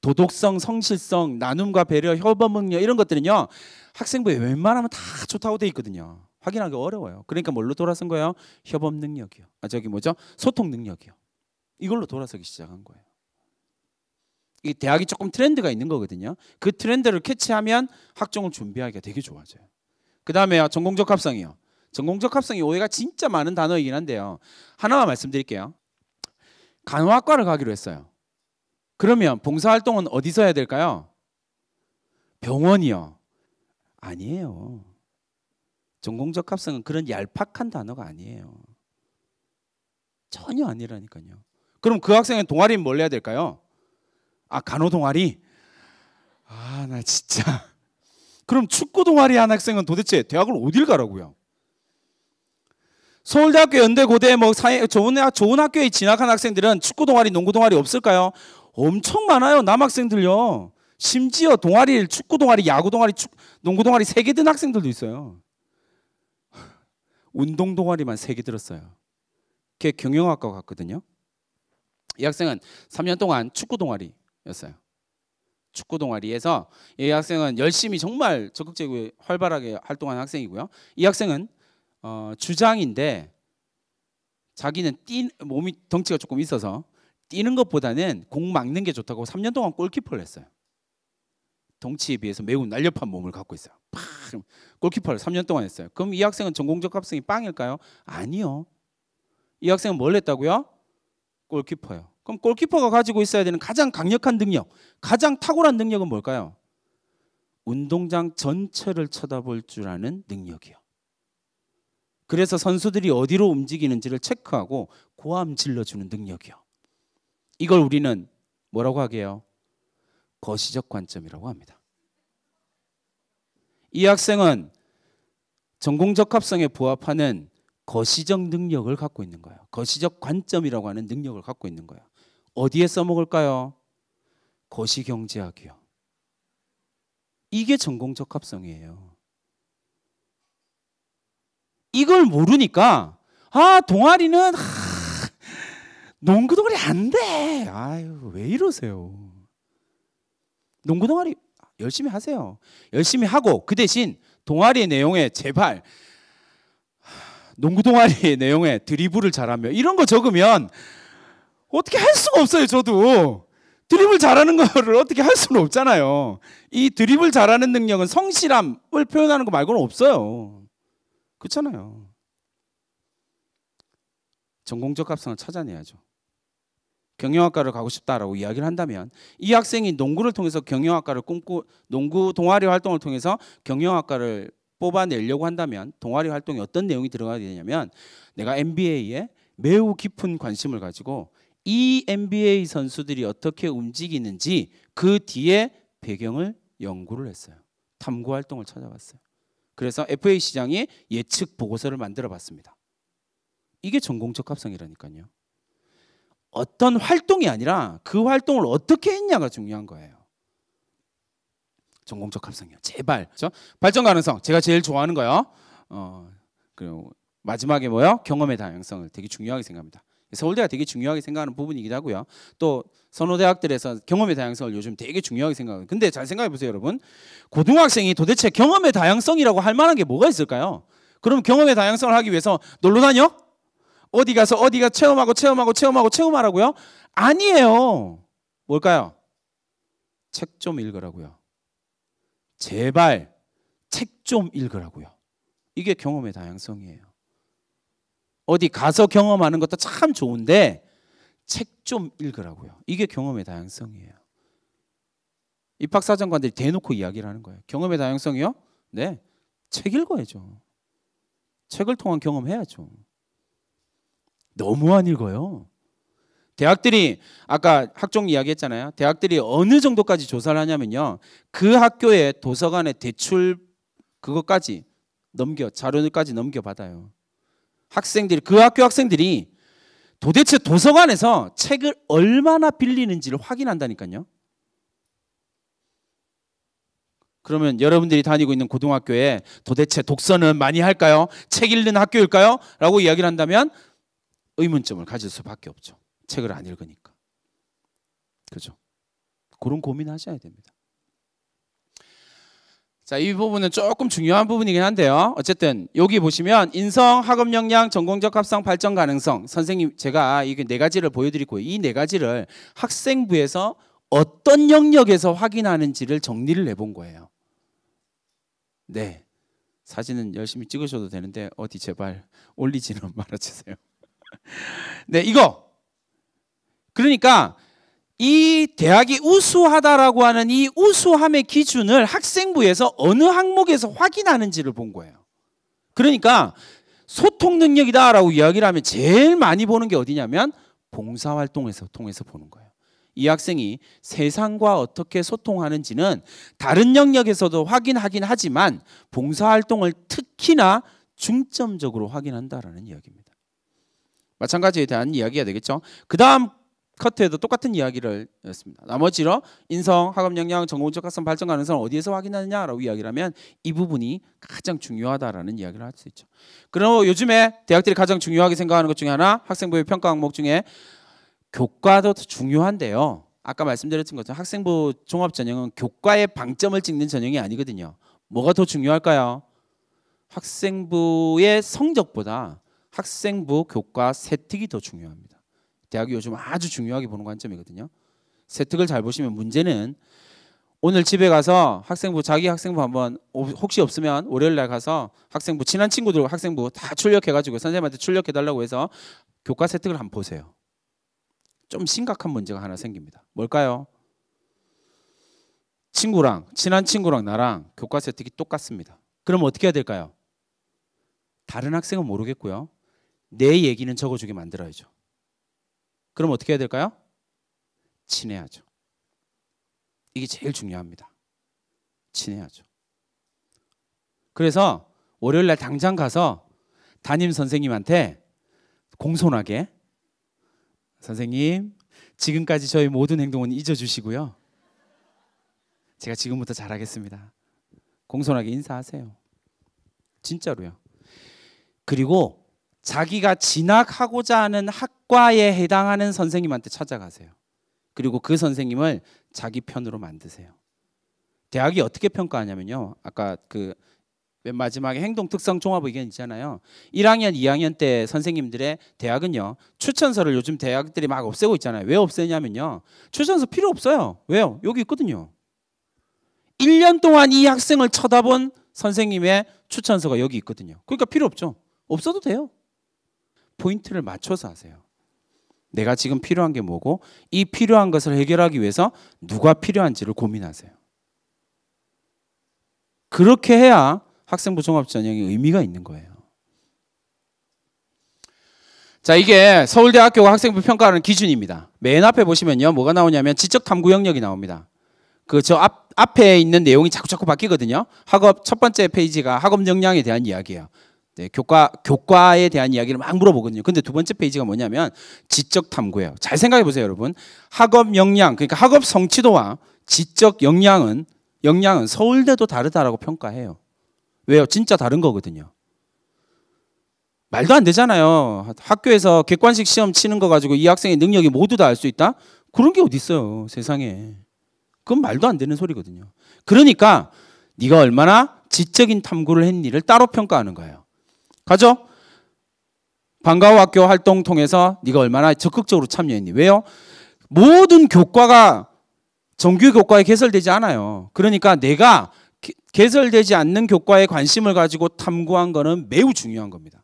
Speaker 1: 도덕성, 성실성, 나눔과 배려, 협업 능력 이런 것들은요. 학생부에 웬만하면 다 좋다고 돼 있거든요. 확인하기 어려워요. 그러니까 뭘로 돌아선 거예요? 협업 능력이요. 소통 능력이요. 이걸로 돌아서기 시작한 거예요. 이 대학이 조금 트렌드가 있는 거거든요. 그 트렌드를 캐치하면 학종을 준비하기가 되게 좋아져요. 그 다음에 전공적합성이요. 전공적합성이 오해가 진짜 많은 단어이긴 한데요. 하나만 말씀드릴게요. 간호학과를 가기로 했어요. 그러면 봉사활동은 어디서 해야 될까요? 병원이요. 아니에요. 전공적합성은 그런 얄팍한 단어가 아니에요. 전혀 아니라니까요. 그럼 그 학생은 동아리는 뭘 해야 될까요? 아, 간호 동아리? 아, 나 진짜. 그럼 축구 동아리 한 학생은 도대체 대학을 어딜 가라고요? 서울대학교, 연대, 고대 뭐 좋은 학교에 진학한 학생들은 축구 동아리, 농구 동아리 없을까요? 엄청 많아요. 남학생들요. 심지어 동아리, 축구 동아리, 야구 동아리, 농구 동아리 3개 든 학생들도 있어요. 운동 동아리만 3개 들었어요. 걔 경영학과 갔거든요. 이 학생은 3년 동안 축구 동아리였어요. 축구 동아리에서 이 학생은 열심히 정말 적극적이고 활발하게 활동하는 학생이고요. 이 학생은 주장인데 자기는 몸이 덩치가 조금 있어서 뛰는 것보다는 공 막는 게 좋다고 3년 동안 골키퍼를 했어요. 덩치에 비해서 매우 날렵한 몸을 갖고 있어요. 골키퍼를 3년 동안 했어요. 그럼 이 학생은 전공적 합성이 빵일까요? 아니요. 이 학생은 뭘 했다고요? 골키퍼요. 그럼 골키퍼가 가지고 있어야 되는 가장 강력한 능력, 가장 탁월한 능력은 뭘까요? 운동장 전체를 쳐다볼 줄 아는 능력이요. 그래서 선수들이 어디로 움직이는지를 체크하고 고함 질러주는 능력이요. 이걸 우리는 뭐라고 하게요? 거시적 관점이라고 합니다. 이 학생은 전공적 합성에 부합하는 거시적 능력을 갖고 있는 거예요. 거시적 관점이라고 하는 능력을 갖고 있는 거예요. 어디에 써먹을까요? 거시경제학이요. 이게 전공적 합성이에요. 이걸 모르니까 동아리는 농구 동아리 안 돼. 아유, 왜 이러세요? 농구 동아리 열심히 하세요. 열심히 하고 그 대신 동아리의 내용에 제발 농구 동아리의 내용에 드리블을 잘하며 이런 거 적으면 어떻게 할 수가 없어요. 저도 드리블 잘하는 거를 어떻게 할 수는 없잖아요. 이 드리블 잘하는 능력은 성실함을 표현하는 거 말고는 없어요. 그렇잖아요. 전공적 합성을 찾아내야죠. 경영학과를 가고 싶다라고 이야기를 한다면 이 학생이 농구를 통해서 경영학과를 농구 동아리 활동을 통해서 경영학과를 뽑아내려고 한다면 동아리 활동에 어떤 내용이 들어가야 되냐면 내가 NBA에 매우 깊은 관심을 가지고 이 NBA 선수들이 어떻게 움직이는지 그 뒤에 배경을 연구를 했어요. 탐구 활동을 찾아봤어요. 그래서 FA 시장이 예측 보고서를 만들어 봤습니다. 이게 전공 적합성이라니까요. 어떤 활동이 아니라 그 활동을 어떻게 했냐가 중요한 거예요. 전공 적합성이요. 제발. 그렇죠? 발전 가능성. 제가 제일 좋아하는 거요. 그리고 마지막에 뭐요? 경험의 다양성을 되게 중요하게 생각합니다. 서울대가 되게 중요하게 생각하는 부분이기도 하고요. 또 선호대학들에서 경험의 다양성을 요즘 되게 중요하게 생각해요. 근데 잘 생각해 보세요, 여러분. 고등학생이 도대체 경험의 다양성이라고 할 만한 게 뭐가 있을까요? 그럼 경험의 다양성을 하기 위해서 놀러 다녀? 어디 가서 어디가 체험하라고요? 아니에요. 뭘까요? 책 좀 읽으라고요. 제발 책 좀 읽으라고요. 이게 경험의 다양성이에요. 어디 가서 경험하는 것도 참 좋은데 책 좀 읽으라고요. 이게 경험의 다양성이에요. 입학사정관들이 대놓고 이야기를 하는 거예요. 경험의 다양성이요? 네, 책 읽어야죠. 책을 통한 경험해야죠. 너무 안 읽어요. 대학들이 아까 학종 이야기했잖아요. 대학들이 어느 정도까지 조사를 하냐면요. 그 학교의 도서관의 대출 그것까지 자료들까지 넘겨받아요. 학생들이 그 학교 학생들이 도대체 도서관에서 책을 얼마나 빌리는지를 확인한다니까요. 그러면 여러분들이 다니고 있는 고등학교에 도대체 독서는 많이 할까요? 책 읽는 학교일까요? 라고 이야기를 한다면 의문점을 가질 수밖에 없죠. 책을 안 읽으니까. 그죠? 그런 고민하셔야 됩니다. 자, 이 부분은 조금 중요한 부분이긴 한데요. 어쨌든 여기 보시면 인성, 학업 역량, 전공적 합성, 발전 가능성. 선생님 제가 이게 네 가지를 보여드리고 이 네 가지를 학생부에서 어떤 영역에서 확인하는지를 정리를 해본 거예요. 네, 사진은 열심히 찍으셔도 되는데 어디 제발 올리지는 말아주세요. 네, 이거 그러니까 이 대학이 우수하다라고 하는 이 우수함의 기준을 학생부에서 어느 항목에서 확인하는지를 본 거예요. 그러니까 소통 능력이다라고 이야기를 하면 제일 많이 보는 게 어디냐면 봉사활동에서 통해서 보는 거예요. 이 학생이 세상과 어떻게 소통하는지는 다른 영역에서도 확인하긴 하지만 봉사활동을 특히나 중점적으로 확인한다라는 이야기입니다. 마찬가지에 대한 이야기가 되겠죠. 그 다음 커트에도 똑같은 이야기를 했습니다. 나머지로 인성, 학업 역량, 전공적 학성, 발전 가능성을 어디에서 확인하느냐라고 이야기를 하면 이 부분이 가장 중요하다라는 이야기를 할 수 있죠. 그리고 요즘에 대학들이 가장 중요하게 생각하는 것 중에 하나 학생부의 평가 항목 중에 교과도 중요한데요. 아까 말씀드렸던 것처럼 학생부 종합전형은 교과의 방점을 찍는 전형이 아니거든요. 뭐가 더 중요할까요? 학생부의 성적보다 학생부 교과 세특이 더 중요합니다. 대학이 요즘 아주 중요하게 보는 관점이거든요. 세특을 잘 보시면 문제는 오늘 집에 가서 자기 학생부 한번 혹시 없으면 월요일 날 가서 학생부 친한 친구들 학생부 다 출력해가지고 선생님한테 출력해달라고 해서 교과 세특을 한번 보세요. 좀 심각한 문제가 하나 생깁니다. 뭘까요? 친한 친구랑 나랑 교과 세특이 똑같습니다. 그럼 어떻게 해야 될까요? 다른 학생은 모르겠고요. 내 얘기는 적어주게 만들어야죠. 그럼 어떻게 해야 될까요? 친해야죠. 이게 제일 중요합니다. 친해야죠. 그래서 월요일 날 당장 가서 담임 선생님한테 공손하게 선생님, 지금까지 저희 모든 행동은 잊어주시고요. 제가 지금부터 잘하겠습니다. 공손하게 인사하세요. 진짜로요. 그리고 자기가 진학하고자 하는 학과에 해당하는 선생님한테 찾아가세요. 그리고 그 선생님을 자기 편으로 만드세요. 대학이 어떻게 평가하냐면요. 아까 맨 마지막에 행동 특성 종합 의견 있잖아요. 1학년, 2학년 때 선생님들의 대학은요. 추천서를 요즘 대학들이 막 없애고 있잖아요. 왜 없애냐면요. 추천서 필요 없어요. 왜요? 여기 있거든요. 1년 동안 이 학생을 쳐다본 선생님의 추천서가 여기 있거든요. 그러니까 필요 없죠. 없어도 돼요. 포인트를 맞춰서 하세요. 내가 지금 필요한 게 뭐고 이 필요한 것을 해결하기 위해서 누가 필요한지를 고민하세요. 그렇게 해야 학생부 종합전형이 의미가 있는 거예요. 자, 이게 서울대학교가 학생부 평가하는 기준입니다. 맨 앞에 보시면요, 뭐가 나오냐면 지적 탐구 영역이 나옵니다. 그 저 앞에 있는 내용이 자꾸 바뀌거든요. 학업 첫 번째 페이지가 학업 역량에 대한 이야기예요. 네, 교과에 대한 이야기를 막 물어보거든요. 근데 두 번째 페이지가 뭐냐면 지적 탐구예요. 잘 생각해 보세요, 여러분. 학업 역량, 그러니까 학업 성취도와 지적 역량은 서울대도 다르다라고 평가해요. 왜요? 진짜 다른 거거든요. 말도 안 되잖아요. 학교에서 객관식 시험 치는 거 가지고 이 학생의 능력이 모두 다 알 수 있다? 그런 게 어디 있어요, 세상에. 그건 말도 안 되는 소리거든요. 그러니까 네가 얼마나 지적인 탐구를 했니를 따로 평가하는 거예요. 가죠? 방과후 학교 활동 통해서 네가 얼마나 적극적으로 참여했니? 왜요? 모든 교과가 정규 교과에 개설되지 않아요. 그러니까 내가 개설되지 않는 교과에 관심을 가지고 탐구한 거는 매우 중요한 겁니다.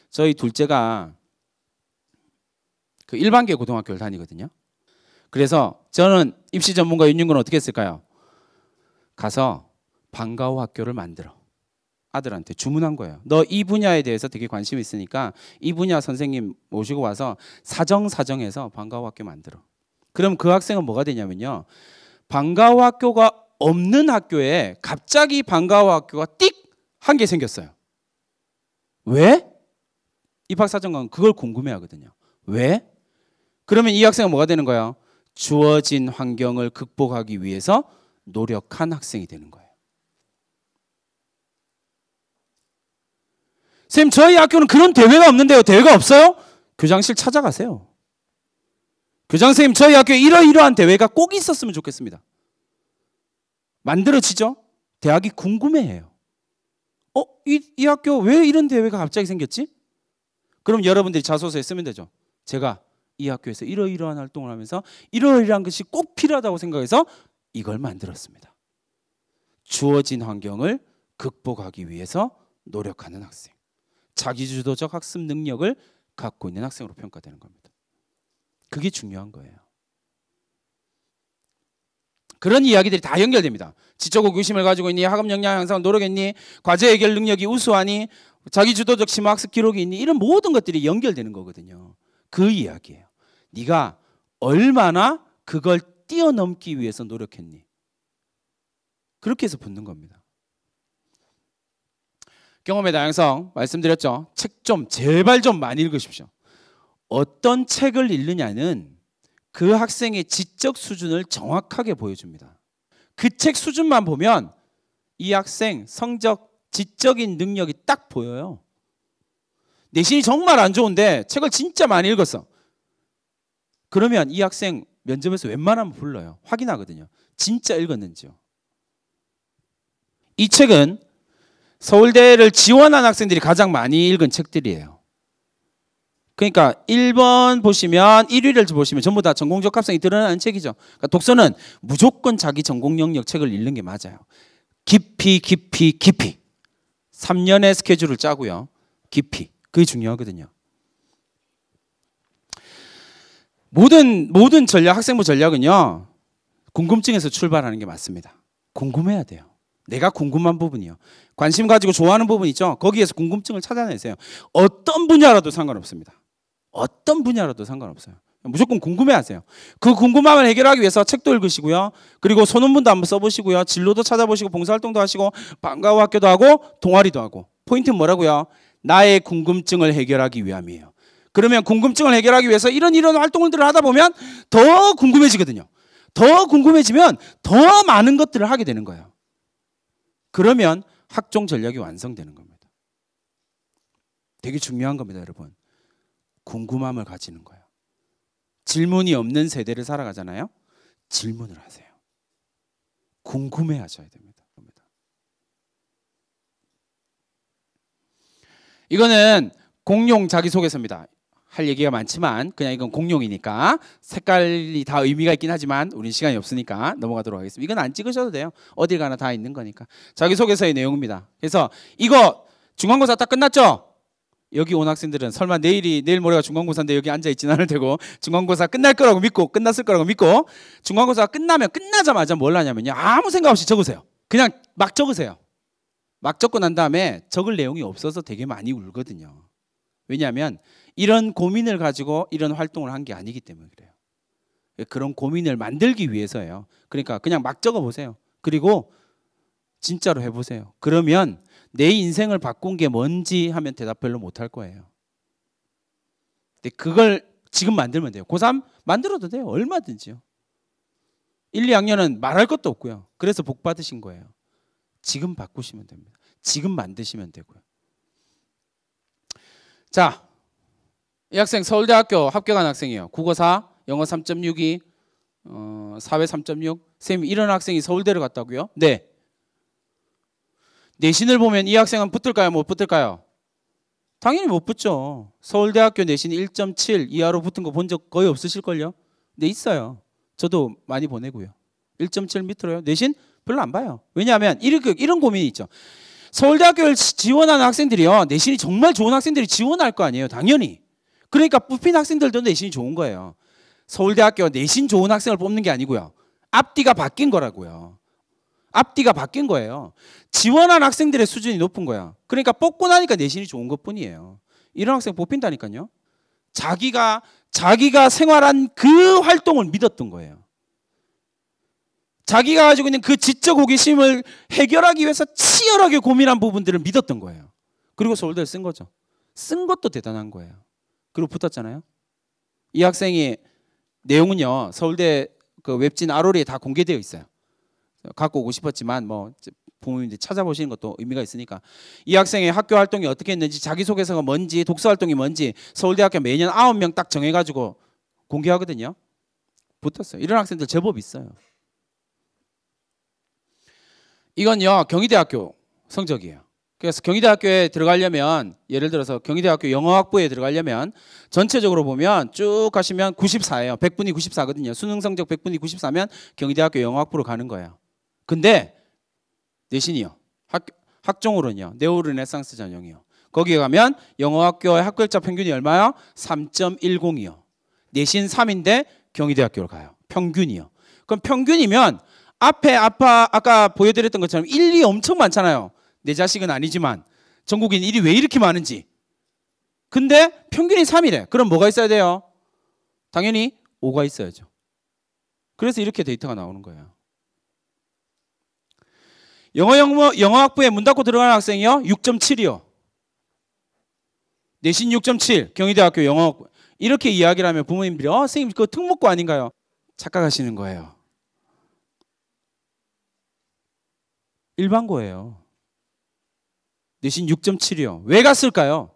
Speaker 1: 저희 둘째가 그 일반계 고등학교를 다니거든요. 그래서 저는 입시 전문가 윤윤구는 어떻게 했을까요? 가서 방과후 학교를 만들어. 아들한테 주문한 거예요. 너 이 분야에 대해서 되게 관심이 있으니까 이 분야 선생님 모시고 와서 사정해서 방과후 학교 만들어. 그럼 그 학생은 뭐가 되냐면요, 방과후 학교가 없는 학교에 갑자기 방과후 학교가 띡 한 개 생겼어요. 왜? 입학사정관은 그걸 궁금해하거든요. 왜? 그러면 이 학생은 뭐가 되는 거예요? 주어진 환경을 극복하기 위해서 노력한 학생이 되는 거예요. 선생님, 저희 학교는 그런 대회가 없는데요. 대회가 없어요? 교장실 찾아가세요. 교장 선생님, 저희 학교에 이러이러한 대회가 꼭 있었으면 좋겠습니다. 만들어지죠? 대학이 궁금해해요. 이 학교 왜 이런 대회가 갑자기 생겼지? 그럼 여러분들이 자소서에 쓰면 되죠. 제가 이 학교에서 이러이러한 활동을 하면서 이러이러한 것이 꼭 필요하다고 생각해서 이걸 만들었습니다. 주어진 환경을 극복하기 위해서 노력하는 학생. 자기주도적 학습 능력을 갖고 있는 학생으로 평가되는 겁니다. 그게 중요한 거예요. 그런 이야기들이 다 연결됩니다. 지적 호기심을 가지고 있니? 학업 역량 향상을 노력했니? 과제 해결 능력이 우수하니? 자기주도적 심화학습 기록이 있니? 이런 모든 것들이 연결되는 거거든요. 그 이야기예요. 네가 얼마나 그걸 뛰어넘기 위해서 노력했니? 그렇게 해서 붙는 겁니다. 경험의 다양성 말씀드렸죠. 책 좀 제발 좀 많이 읽으십시오. 어떤 책을 읽느냐는 그 학생의 지적 수준을 정확하게 보여줍니다. 그 책 수준만 보면 이 학생 성적, 지적인 능력이 딱 보여요. 내신이 정말 안 좋은데 책을 진짜 많이 읽었어. 그러면 이 학생 면접에서 웬만하면 불러요. 확인하거든요. 진짜 읽었는지요. 이 책은 서울대를 지원한 학생들이 가장 많이 읽은 책들이에요. 그러니까 1번 보시면 1위를 보시면 전부 다 전공적 합성이 드러나는 책이죠. 그러니까 독서는 무조건 자기 전공 영역 책을 읽는 게 맞아요. 깊이 3년의 스케줄을 짜고요. 깊이. 그게 중요하거든요. 모든 전략, 학생부 전략은요, 궁금증에서 출발하는 게 맞습니다. 궁금해야 돼요. 내가 궁금한 부분이요. 관심 가지고 좋아하는 부분 있죠. 거기에서 궁금증을 찾아내세요. 어떤 분야라도 상관없습니다. 어떤 분야라도 상관없어요. 무조건 궁금해하세요. 그 궁금함을 해결하기 위해서 책도 읽으시고요. 그리고 소논문도 한번 써보시고요. 진로도 찾아보시고 봉사활동도 하시고 방과후 학교도 하고 동아리도 하고. 포인트는 뭐라고요? 나의 궁금증을 해결하기 위함이에요. 그러면 궁금증을 해결하기 위해서 이런 활동들을 하다 보면 더 궁금해지거든요. 더 궁금해지면 더 많은 것들을 하게 되는 거예요. 그러면 학종 전략이 완성되는 겁니다. 되게 중요한 겁니다, 여러분. 궁금함을 가지는 거예요. 질문이 없는 세대를 살아가잖아요. 질문을 하세요. 궁금해 하셔야 됩니다. 이거는 공룡 자기소개서입니다. 할 얘기가 많지만 그냥 이건 공룡이니까 색깔이 다 의미가 있긴 하지만 우린 시간이 없으니까 넘어가도록 하겠습니다. 이건 안 찍으셔도 돼요. 어딜 가나 다 있는 거니까. 자기소개서의 내용입니다. 그래서 이거 중간고사 딱 끝났죠? 여기 온 학생들은 설마 내일 모레가 중간고사인데 여기 앉아있지는 않을 테고 중간고사 끝날 거라고 믿고 끝났을 거라고 믿고 끝나자마자 뭘 하냐면요. 아무 생각 없이 적으세요. 그냥 막 적으세요. 막 적고 난 다음에 적을 내용이 없어서 되게 많이 울거든요. 왜냐하면 이런 고민을 가지고 이런 활동을 한 게 아니기 때문에 그래요. 그런 고민을 만들기 위해서예요. 그러니까 그냥 막 적어보세요. 그리고 진짜로 해보세요. 그러면 내 인생을 바꾼 게 뭔지 하면 대답 별로 못할 거예요. 근데 그걸 지금 만들면 돼요. 고3 만들어도 돼요. 얼마든지요. 1, 2학년은 말할 것도 없고요. 그래서 복 받으신 거예요. 지금 바꾸시면 됩니다. 지금 만드시면 되고요. 자, 이 학생 서울대학교 합격한 학생이에요. 국어 4, 영어 3.62, 사회 3.6. 선생님 이런 학생이 서울대를 갔다고요? 네. 내신을 보면 이 학생은 붙을까요? 못 붙을까요? 당연히 못 붙죠. 서울대학교 내신 1.7 이하로 붙은 거 본 적 거의 없으실걸요? 네, 있어요. 저도 많이 보내고요. 1.7 밑으로요. 내신 별로 안 봐요. 왜냐하면 이런 고민이 있죠. 서울대학교를 지원하는 학생들이요. 내신이 정말 좋은 학생들이 지원할 거 아니에요. 당연히. 그러니까 뽑힌 학생들도 내신이 좋은 거예요. 서울대학교 내신 좋은 학생을 뽑는 게 아니고요. 앞뒤가 바뀐 거라고요. 앞뒤가 바뀐 거예요. 지원한 학생들의 수준이 높은 거야. 그러니까 뽑고 나니까 내신이 좋은 것뿐이에요. 이런 학생 뽑힌다니까요. 자기가 생활한 그 활동을 믿었던 거예요. 자기가 가지고 있는 그 지적 호기심을 해결하기 위해서 치열하게 고민한 부분들을 믿었던 거예요. 그리고 서울대를 쓴 거죠. 쓴 것도 대단한 거예요. 그리고 붙었잖아요. 이 학생이 내용은요. 서울대 그 웹진 아로리에 다 공개되어 있어요. 갖고 오고 싶었지만 뭐 부모님들이 찾아보시는 것도 의미가 있으니까 이 학생의 학교 활동이 어떻게 했는지 자기소개서가 뭔지 독서 활동이 뭔지 서울대학교 매년 9명 딱 정해가지고 공개하거든요. 붙었어요. 이런 학생들 제법 있어요. 이건요 경희대학교 성적이에요. 그래서 경희대학교에 들어가려면 예를 들어서 경희대학교 영어학부에 들어가려면 전체적으로 보면 쭉 가시면 94예요. 100분이 94거든요. 수능 성적 100분이 94면 경희대학교 영어학부로 가는 거예요. 근데 내신이요. 학종으로는요. 네오르네상스 전형이요. 거기에 가면 영어학교의 합격자 평균이 얼마요? 3.10이요. 내신 3인데 경희대학교를 가요. 평균이요. 그럼 평균이면 앞에 아까 보여드렸던 것처럼 1, 2 엄청 많잖아요. 내 자식은 아니지만 전국인 1위 왜 이렇게 많은지. 근데 평균이 3이래. 그럼 뭐가 있어야 돼요? 당연히 5가 있어야죠. 그래서 이렇게 데이터가 나오는 거예요. 영어학부에 문 닫고 들어가는 학생이요? 6.7이요. 내신 6.7 경희대학교 영어학부. 이렇게 이야기를 하면 부모님들이 선생님 그거 특목고 아닌가요? 착각하시는 거예요. 일반고예요. 내신 6.7이요. 왜 갔을까요?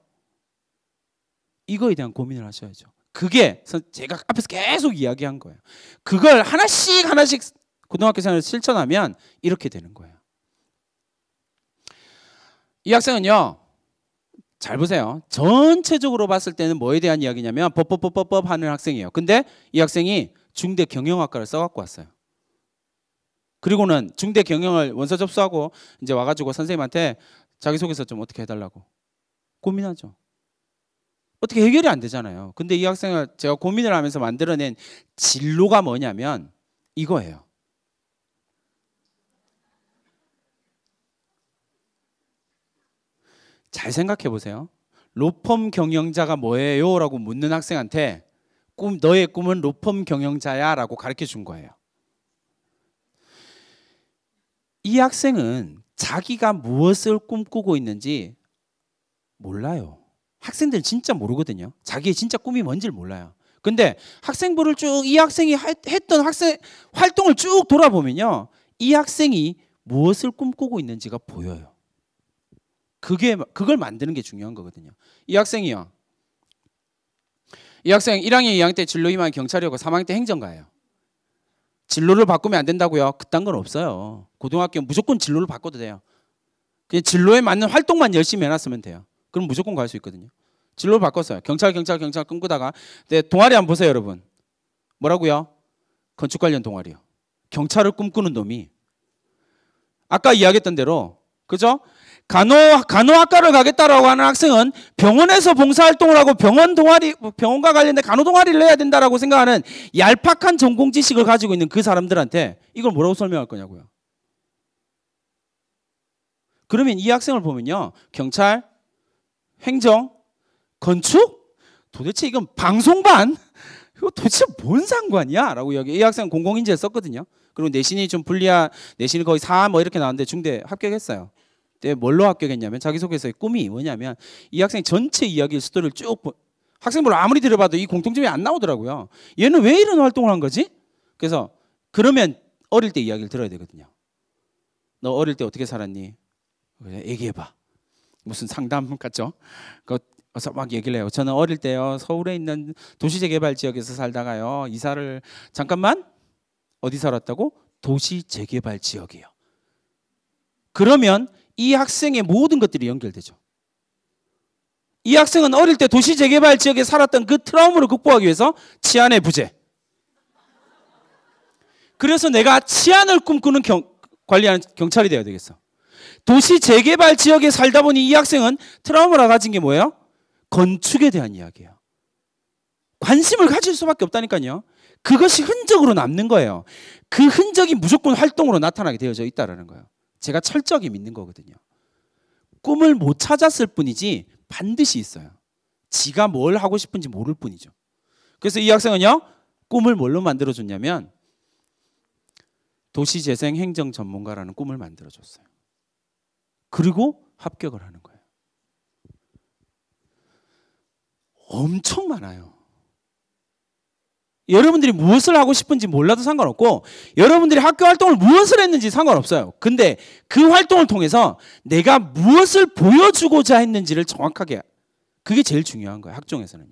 Speaker 1: 이거에 대한 고민을 하셔야죠. 그게 제가 앞에서 계속 이야기한 거예요. 그걸 하나씩 고등학교 생활을 실천하면 이렇게 되는 거예요. 이 학생은요. 잘 보세요. 전체적으로 봤을 때는 뭐에 대한 이야기냐면 법 하는 학생이에요. 근데 이 학생이 중대 경영학과를 써갖고 왔어요. 그리고는 중대 경영을 원서 접수하고 이제 와가지고 선생님한테 자기소개서 좀 어떻게 해달라고 고민하죠. 어떻게 해결이 안 되잖아요. 근데 이 학생을 제가 고민을 하면서 만들어낸 진로가 뭐냐면 이거예요. 잘 생각해 보세요. 로펌 경영자가 뭐예요? 라고 묻는 학생한테 너의 꿈은 로펌 경영자야 라고 가르쳐 준 거예요. 이 학생은 자기가 무엇을 꿈꾸고 있는지 몰라요. 학생들은 진짜 모르거든요. 자기의 진짜 꿈이 뭔지를 몰라요. 근데 학생부를 쭉 이 학생이 했던 학생 활동을 쭉 돌아보면요. 이 학생이 무엇을 꿈꾸고 있는지가 보여요. 그걸 만드는 게 중요한 거거든요. 이 학생이요. 이 학생 1학년, 2학년 때 진로 희망이 경찰이었고 3학년 때 행정가예요. 진로를 바꾸면 안 된다고요? 그딴 건 없어요. 고등학교 무조건 진로를 바꿔도 돼요. 그냥 진로에 맞는 활동만 열심히 해놨으면 돼요. 그럼 무조건 갈 수 있거든요. 진로를 바꿨어요. 경찰 꿈꾸다가 네, 동아리 한번 보세요, 여러분. 뭐라고요? 건축 관련 동아리요. 경찰을 꿈꾸는 놈이 아까 이야기했던 대로 그죠? 간호학과를 가겠다라고 하는 학생은 병원에서 봉사활동을 하고 병원과 관련된 간호동아리를 해야 된다라고 생각하는 얄팍한 전공 지식을 가지고 있는 그 사람들한테 이걸 뭐라고 설명할 거냐고요. 그러면 이 학생을 보면요, 경찰, 행정, 건축? 도대체 이건 방송반? 이거 도대체 뭔 상관이야? 라고 여기 이 학생은 공공인재를 썼거든요. 그리고 내신이 좀 불리한, 내신이 거의 4 뭐 이렇게 나왔는데 중대 합격했어요. 근데 뭘로 합격했냐면 자기소개서의 꿈이 뭐냐면 이 학생 전체 이야기를 스토리를 쭉 학생들 아무리 들어봐도 이 공통점이 안 나오더라고요. 얘는 왜 이런 활동을 한 거지? 그래서 그러면 어릴 때 이야기를 들어야 되거든요. 너 어릴 때 어떻게 살았니? 얘기해봐. 무슨 상담 같죠? 그래서 막 얘기를 해요. 저는 어릴 때요 서울에 있는 도시재개발 지역에서 살다가요 이사를 잠깐만 어디 살았다고? 도시재개발 지역이요. 그러면 이 학생의 모든 것들이 연결되죠. 이 학생은 어릴 때 도시재개발 지역에 살았던 그 트라우마를 극복하기 위해서 치안의 부재. 그래서 내가 치안을 꿈꾸는 관리하는 경찰이 되어야 되겠어. 도시재개발 지역에 살다 보니 이 학생은 트라우마를 가진 게 뭐예요? 건축에 대한 이야기예요. 관심을 가질 수밖에 없다니까요. 그것이 흔적으로 남는 거예요. 그 흔적이 무조건 활동으로 나타나게 되어져 있다는 거예요. 제가 철저하게 믿는 거거든요. 꿈을 못 찾았을 뿐이지 반드시 있어요. 지가 뭘 하고 싶은지 모를 뿐이죠. 그래서 이 학생은요, 꿈을 뭘로 만들어줬냐면 도시재생 행정 전문가라는 꿈을 만들어줬어요. 그리고 합격을 하는 거예요. 엄청 많아요. 여러분들이 무엇을 하고 싶은지 몰라도 상관없고 여러분들이 학교 활동을 무엇을 했는지 상관없어요. 근데 그 활동을 통해서 내가 무엇을 보여주고자 했는지를 정확하게, 그게 제일 중요한 거예요. 학종에서는요.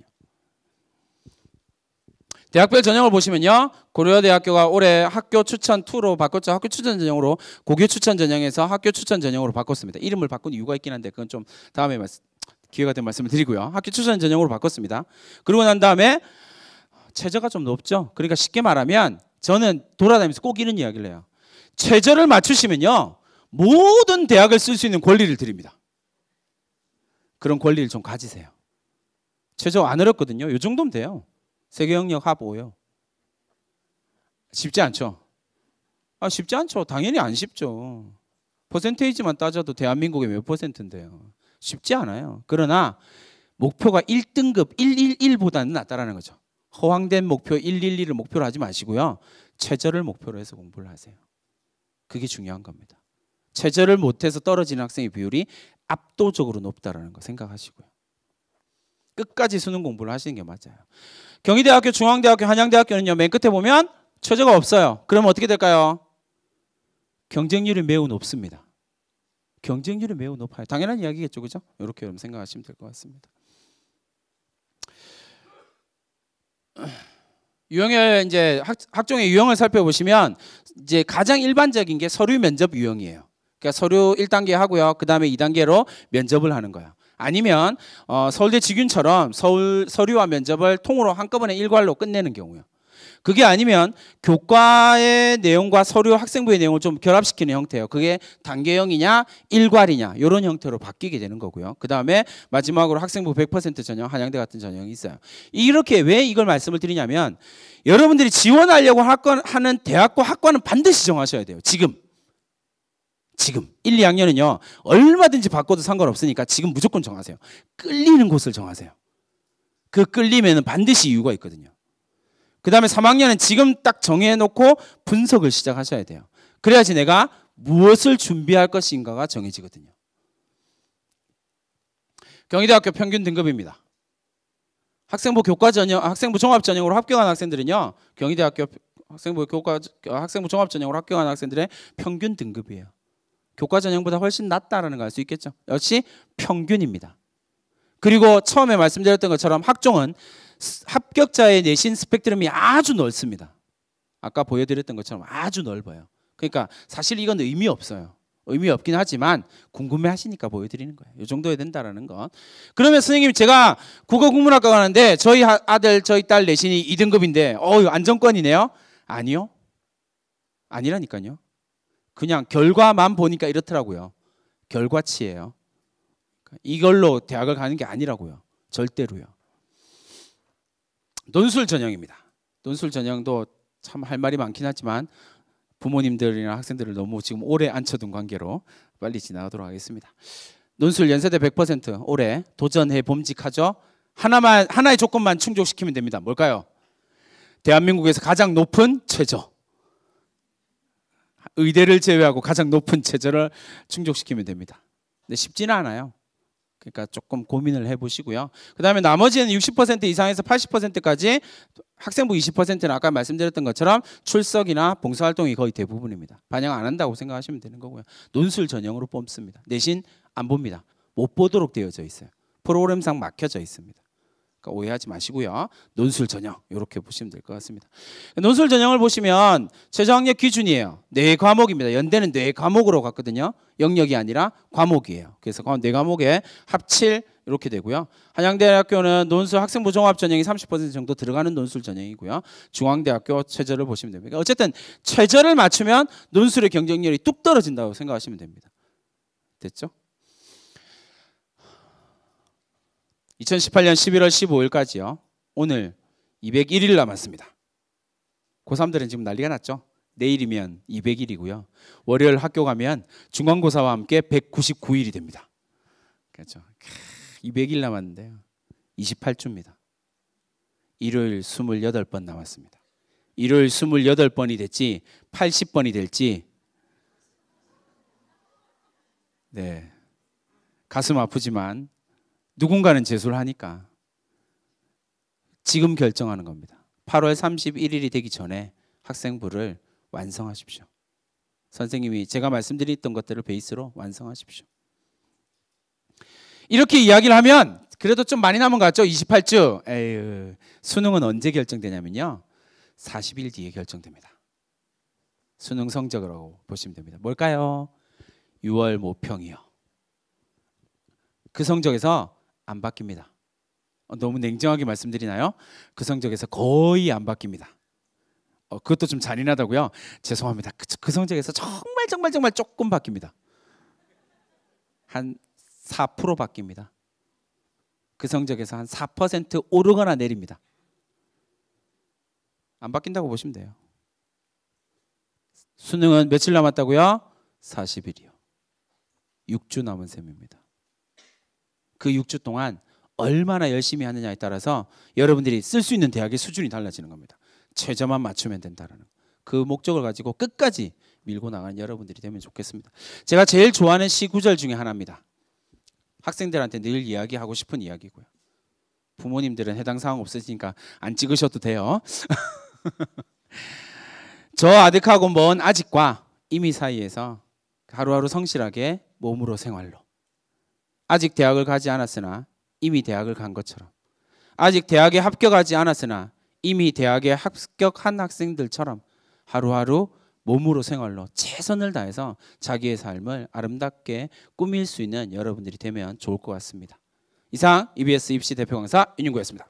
Speaker 1: 대학별 전형을 보시면요, 고려대학교가 올해 학교 추천 2로 바꿨죠. 학교 추천 전형으로, 고교 추천 전형에서 학교 추천 전형으로 바꿨습니다. 이름을 바꾼 이유가 있긴 한데 그건 좀 다음에 기회가 되면 말씀을 드리고요. 학교 추천 전형으로 바꿨습니다. 그러고 난 다음에 최저가 좀 높죠. 그러니까 쉽게 말하면 저는 돌아다니면서 꼭 이런 이야기를 해요. 최저를 맞추시면요, 모든 대학을 쓸 수 있는 권리를 드립니다. 그런 권리를 좀 가지세요. 최저 안 어렵거든요. 이 정도면 돼요. 세계영역 합 5요. 쉽지 않죠? 쉽지 않죠. 당연히 안 쉽죠. 퍼센테이지만 따져도 대한민국의 몇 %인데요. 쉽지 않아요. 그러나 목표가 1등급 111보다는 낫다라는 거죠. 허황된 목표 112를 목표로 하지 마시고요. 최저를 목표로 해서 공부를 하세요. 그게 중요한 겁니다. 최저를 못해서 떨어지는 학생의 비율이 압도적으로 높다라는 거 생각하시고요. 끝까지 수능 공부를 하시는 게 맞아요. 경희대학교, 중앙대학교, 한양대학교는요, 맨 끝에 보면 최저가 없어요. 그러면 어떻게 될까요? 경쟁률이 매우 높습니다. 경쟁률이 매우 높아요. 당연한 이야기겠죠, 그죠? 이렇게 여러분 생각하시면 될 것 같습니다. 유형을 이제 학종의 유형을 살펴보시면 이제 가장 일반적인 게 서류 면접 유형이에요. 그러니까 서류 1단계 하고요. 그 다음에 2단계로 면접을 하는 거예요. 아니면 서울대 직윤처럼 서류와 면접을 통으로 한꺼번에 일괄로 끝내는 경우요. 그게 아니면 교과의 내용과 서류 학생부의 내용을 좀 결합시키는 형태예요. 그게 단계형이냐 일괄이냐 이런 형태로 바뀌게 되는 거고요. 그 다음에 마지막으로 학생부 100% 전형, 한양대 같은 전형이 있어요. 이렇게 왜 이걸 말씀을 드리냐면 여러분들이 지원하려고 하는 대학과 학과는 반드시 정하셔야 돼요. 지금 1, 2학년은요 얼마든지 바꿔도 상관없으니까 지금 무조건 정하세요. 끌리는 곳을 정하세요. 그 끌리면 반드시 이유가 있거든요. 그 다음에 3학년은 지금 딱 정해놓고 분석을 시작하셔야 돼요. 그래야지 내가 무엇을 준비할 것인가가 정해지거든요. 경희대학교 평균 등급입니다. 학생부 교과 전형, 학생부 종합 전형으로 합격한 학생들은요, 경희대학교 학생부 종합 전형으로 합격한 학생들의 평균 등급이에요. 교과 전형보다 훨씬 낫다라는 걸 알 수 있겠죠. 역시 평균입니다. 그리고 처음에 말씀드렸던 것처럼 학종은 합격자의 내신 스펙트럼이 아주 넓습니다. 아까 보여드렸던 것처럼 아주 넓어요. 그러니까 사실 이건 의미 없어요. 의미 없긴 하지만 궁금해 하시니까 보여드리는 거예요. 이 정도야 된다라는 건. 그러면 선생님, 제가 국어국문학과 가는데 저희 아들 저희 딸 내신이 2등급인데 안정권이네요. 아니요. 아니라니까요. 그냥 결과만 보니까 이렇더라고요. 결과치예요. 이걸로 대학을 가는 게 아니라고요. 절대로요. 논술 전형입니다. 논술 전형도 참 할 말이 많긴 하지만 부모님들이나 학생들을 너무 지금 오래 앉혀둔 관계로 빨리 지나가도록 하겠습니다. 논술 연세대 100% 올해 도전해 봄직하죠. 하나의 조건만 충족시키면 됩니다. 뭘까요? 대한민국에서 가장 높은 최저. 의대를 제외하고 가장 높은 최저를 충족시키면 됩니다. 근데 쉽지는 않아요. 그러니까 조금 고민을 해보시고요. 그 다음에 나머지는 60% 이상에서 80%까지 학생부 20%는 아까 말씀드렸던 것처럼 출석이나 봉사활동이 거의 대부분입니다. 반영 안 한다고 생각하시면 되는 거고요. 논술 전형으로 뽑습니다. 내신 안 봅니다. 못 보도록 되어져 있어요. 프로그램상 막혀져 있습니다. 그러니까 오해하지 마시고요. 논술 전형 이렇게 보시면 될 것 같습니다. 논술 전형을 보시면 최저학력 기준이에요. 4과목입니다. 연대는 4과목으로 갔거든요. 영역이 아니라 과목이에요. 그래서 4과목에 합칠 이렇게 되고요. 한양대학교는 논술 학생부 종합 전형이 30% 정도 들어가는 논술 전형이고요. 중앙대학교 최저를 보시면 됩니다. 어쨌든 최저를 맞추면 논술의 경쟁률이 뚝 떨어진다고 생각하시면 됩니다. 됐죠? 2018년 11월 15일까지요. 오늘 201일 남았습니다. 고3들은 지금 난리가 났죠. 내일이면 200일이고요. 월요일 학교 가면 중간고사와 함께 199일이 됩니다. 그렇죠. 200일 남았는데요. 28주입니다. 일요일 28번 남았습니다. 일요일 28번이 됐지 80번이 될지 네, 가슴 아프지만 누군가는 재수를 하니까 지금 결정하는 겁니다. 8월 31일이 되기 전에 학생부를 완성하십시오. 선생님이 제가 말씀드렸던 것들을 베이스로 완성하십시오. 이렇게 이야기를 하면 그래도 좀 많이 남은 것 같죠? 28주. 에휴, 수능은 언제 결정되냐면요. 40일 뒤에 결정됩니다. 수능 성적이라고 보시면 됩니다. 뭘까요? 6월 모평이요. 그 성적에서 안 바뀝니다. 너무 냉정하게 말씀드리나요? 그 성적에서 거의 안 바뀝니다. 그것도 좀 잔인하다고요? 죄송합니다. 그 성적에서 정말 조금 바뀝니다. 한 4% 바뀝니다. 그 성적에서 한 4% 오르거나 내립니다. 안 바뀐다고 보시면 돼요. 수능은 며칠 남았다고요? 40일이요. 6주 남은 셈입니다. 그 6주 동안 얼마나 열심히 하느냐에 따라서 여러분들이 쓸 수 있는 대학의 수준이 달라지는 겁니다. 최저만 맞추면 된다는 그 목적을 가지고 끝까지 밀고 나가는 여러분들이 되면 좋겠습니다. 제가 제일 좋아하는 시 구절 중에 하나입니다. 학생들한테 늘 이야기하고 싶은 이야기고요. 부모님들은 해당 사항 없으시니까 안 찍으셔도 돼요. 저 아득하고 먼 아직과 이미 사이에서 하루하루 성실하게 몸으로 생활로 아직 대학을 가지 않았으나 이미 대학을 간 것처럼 아직 대학에 합격하지 않았으나 이미 대학에 합격한 학생들처럼 하루하루 몸으로 생활로 최선을 다해서 자기의 삶을 아름답게 꾸밀 수 있는 여러분들이 되면 좋을 것 같습니다. 이상 EBS 입시 대표 강사 윤윤구였습니다.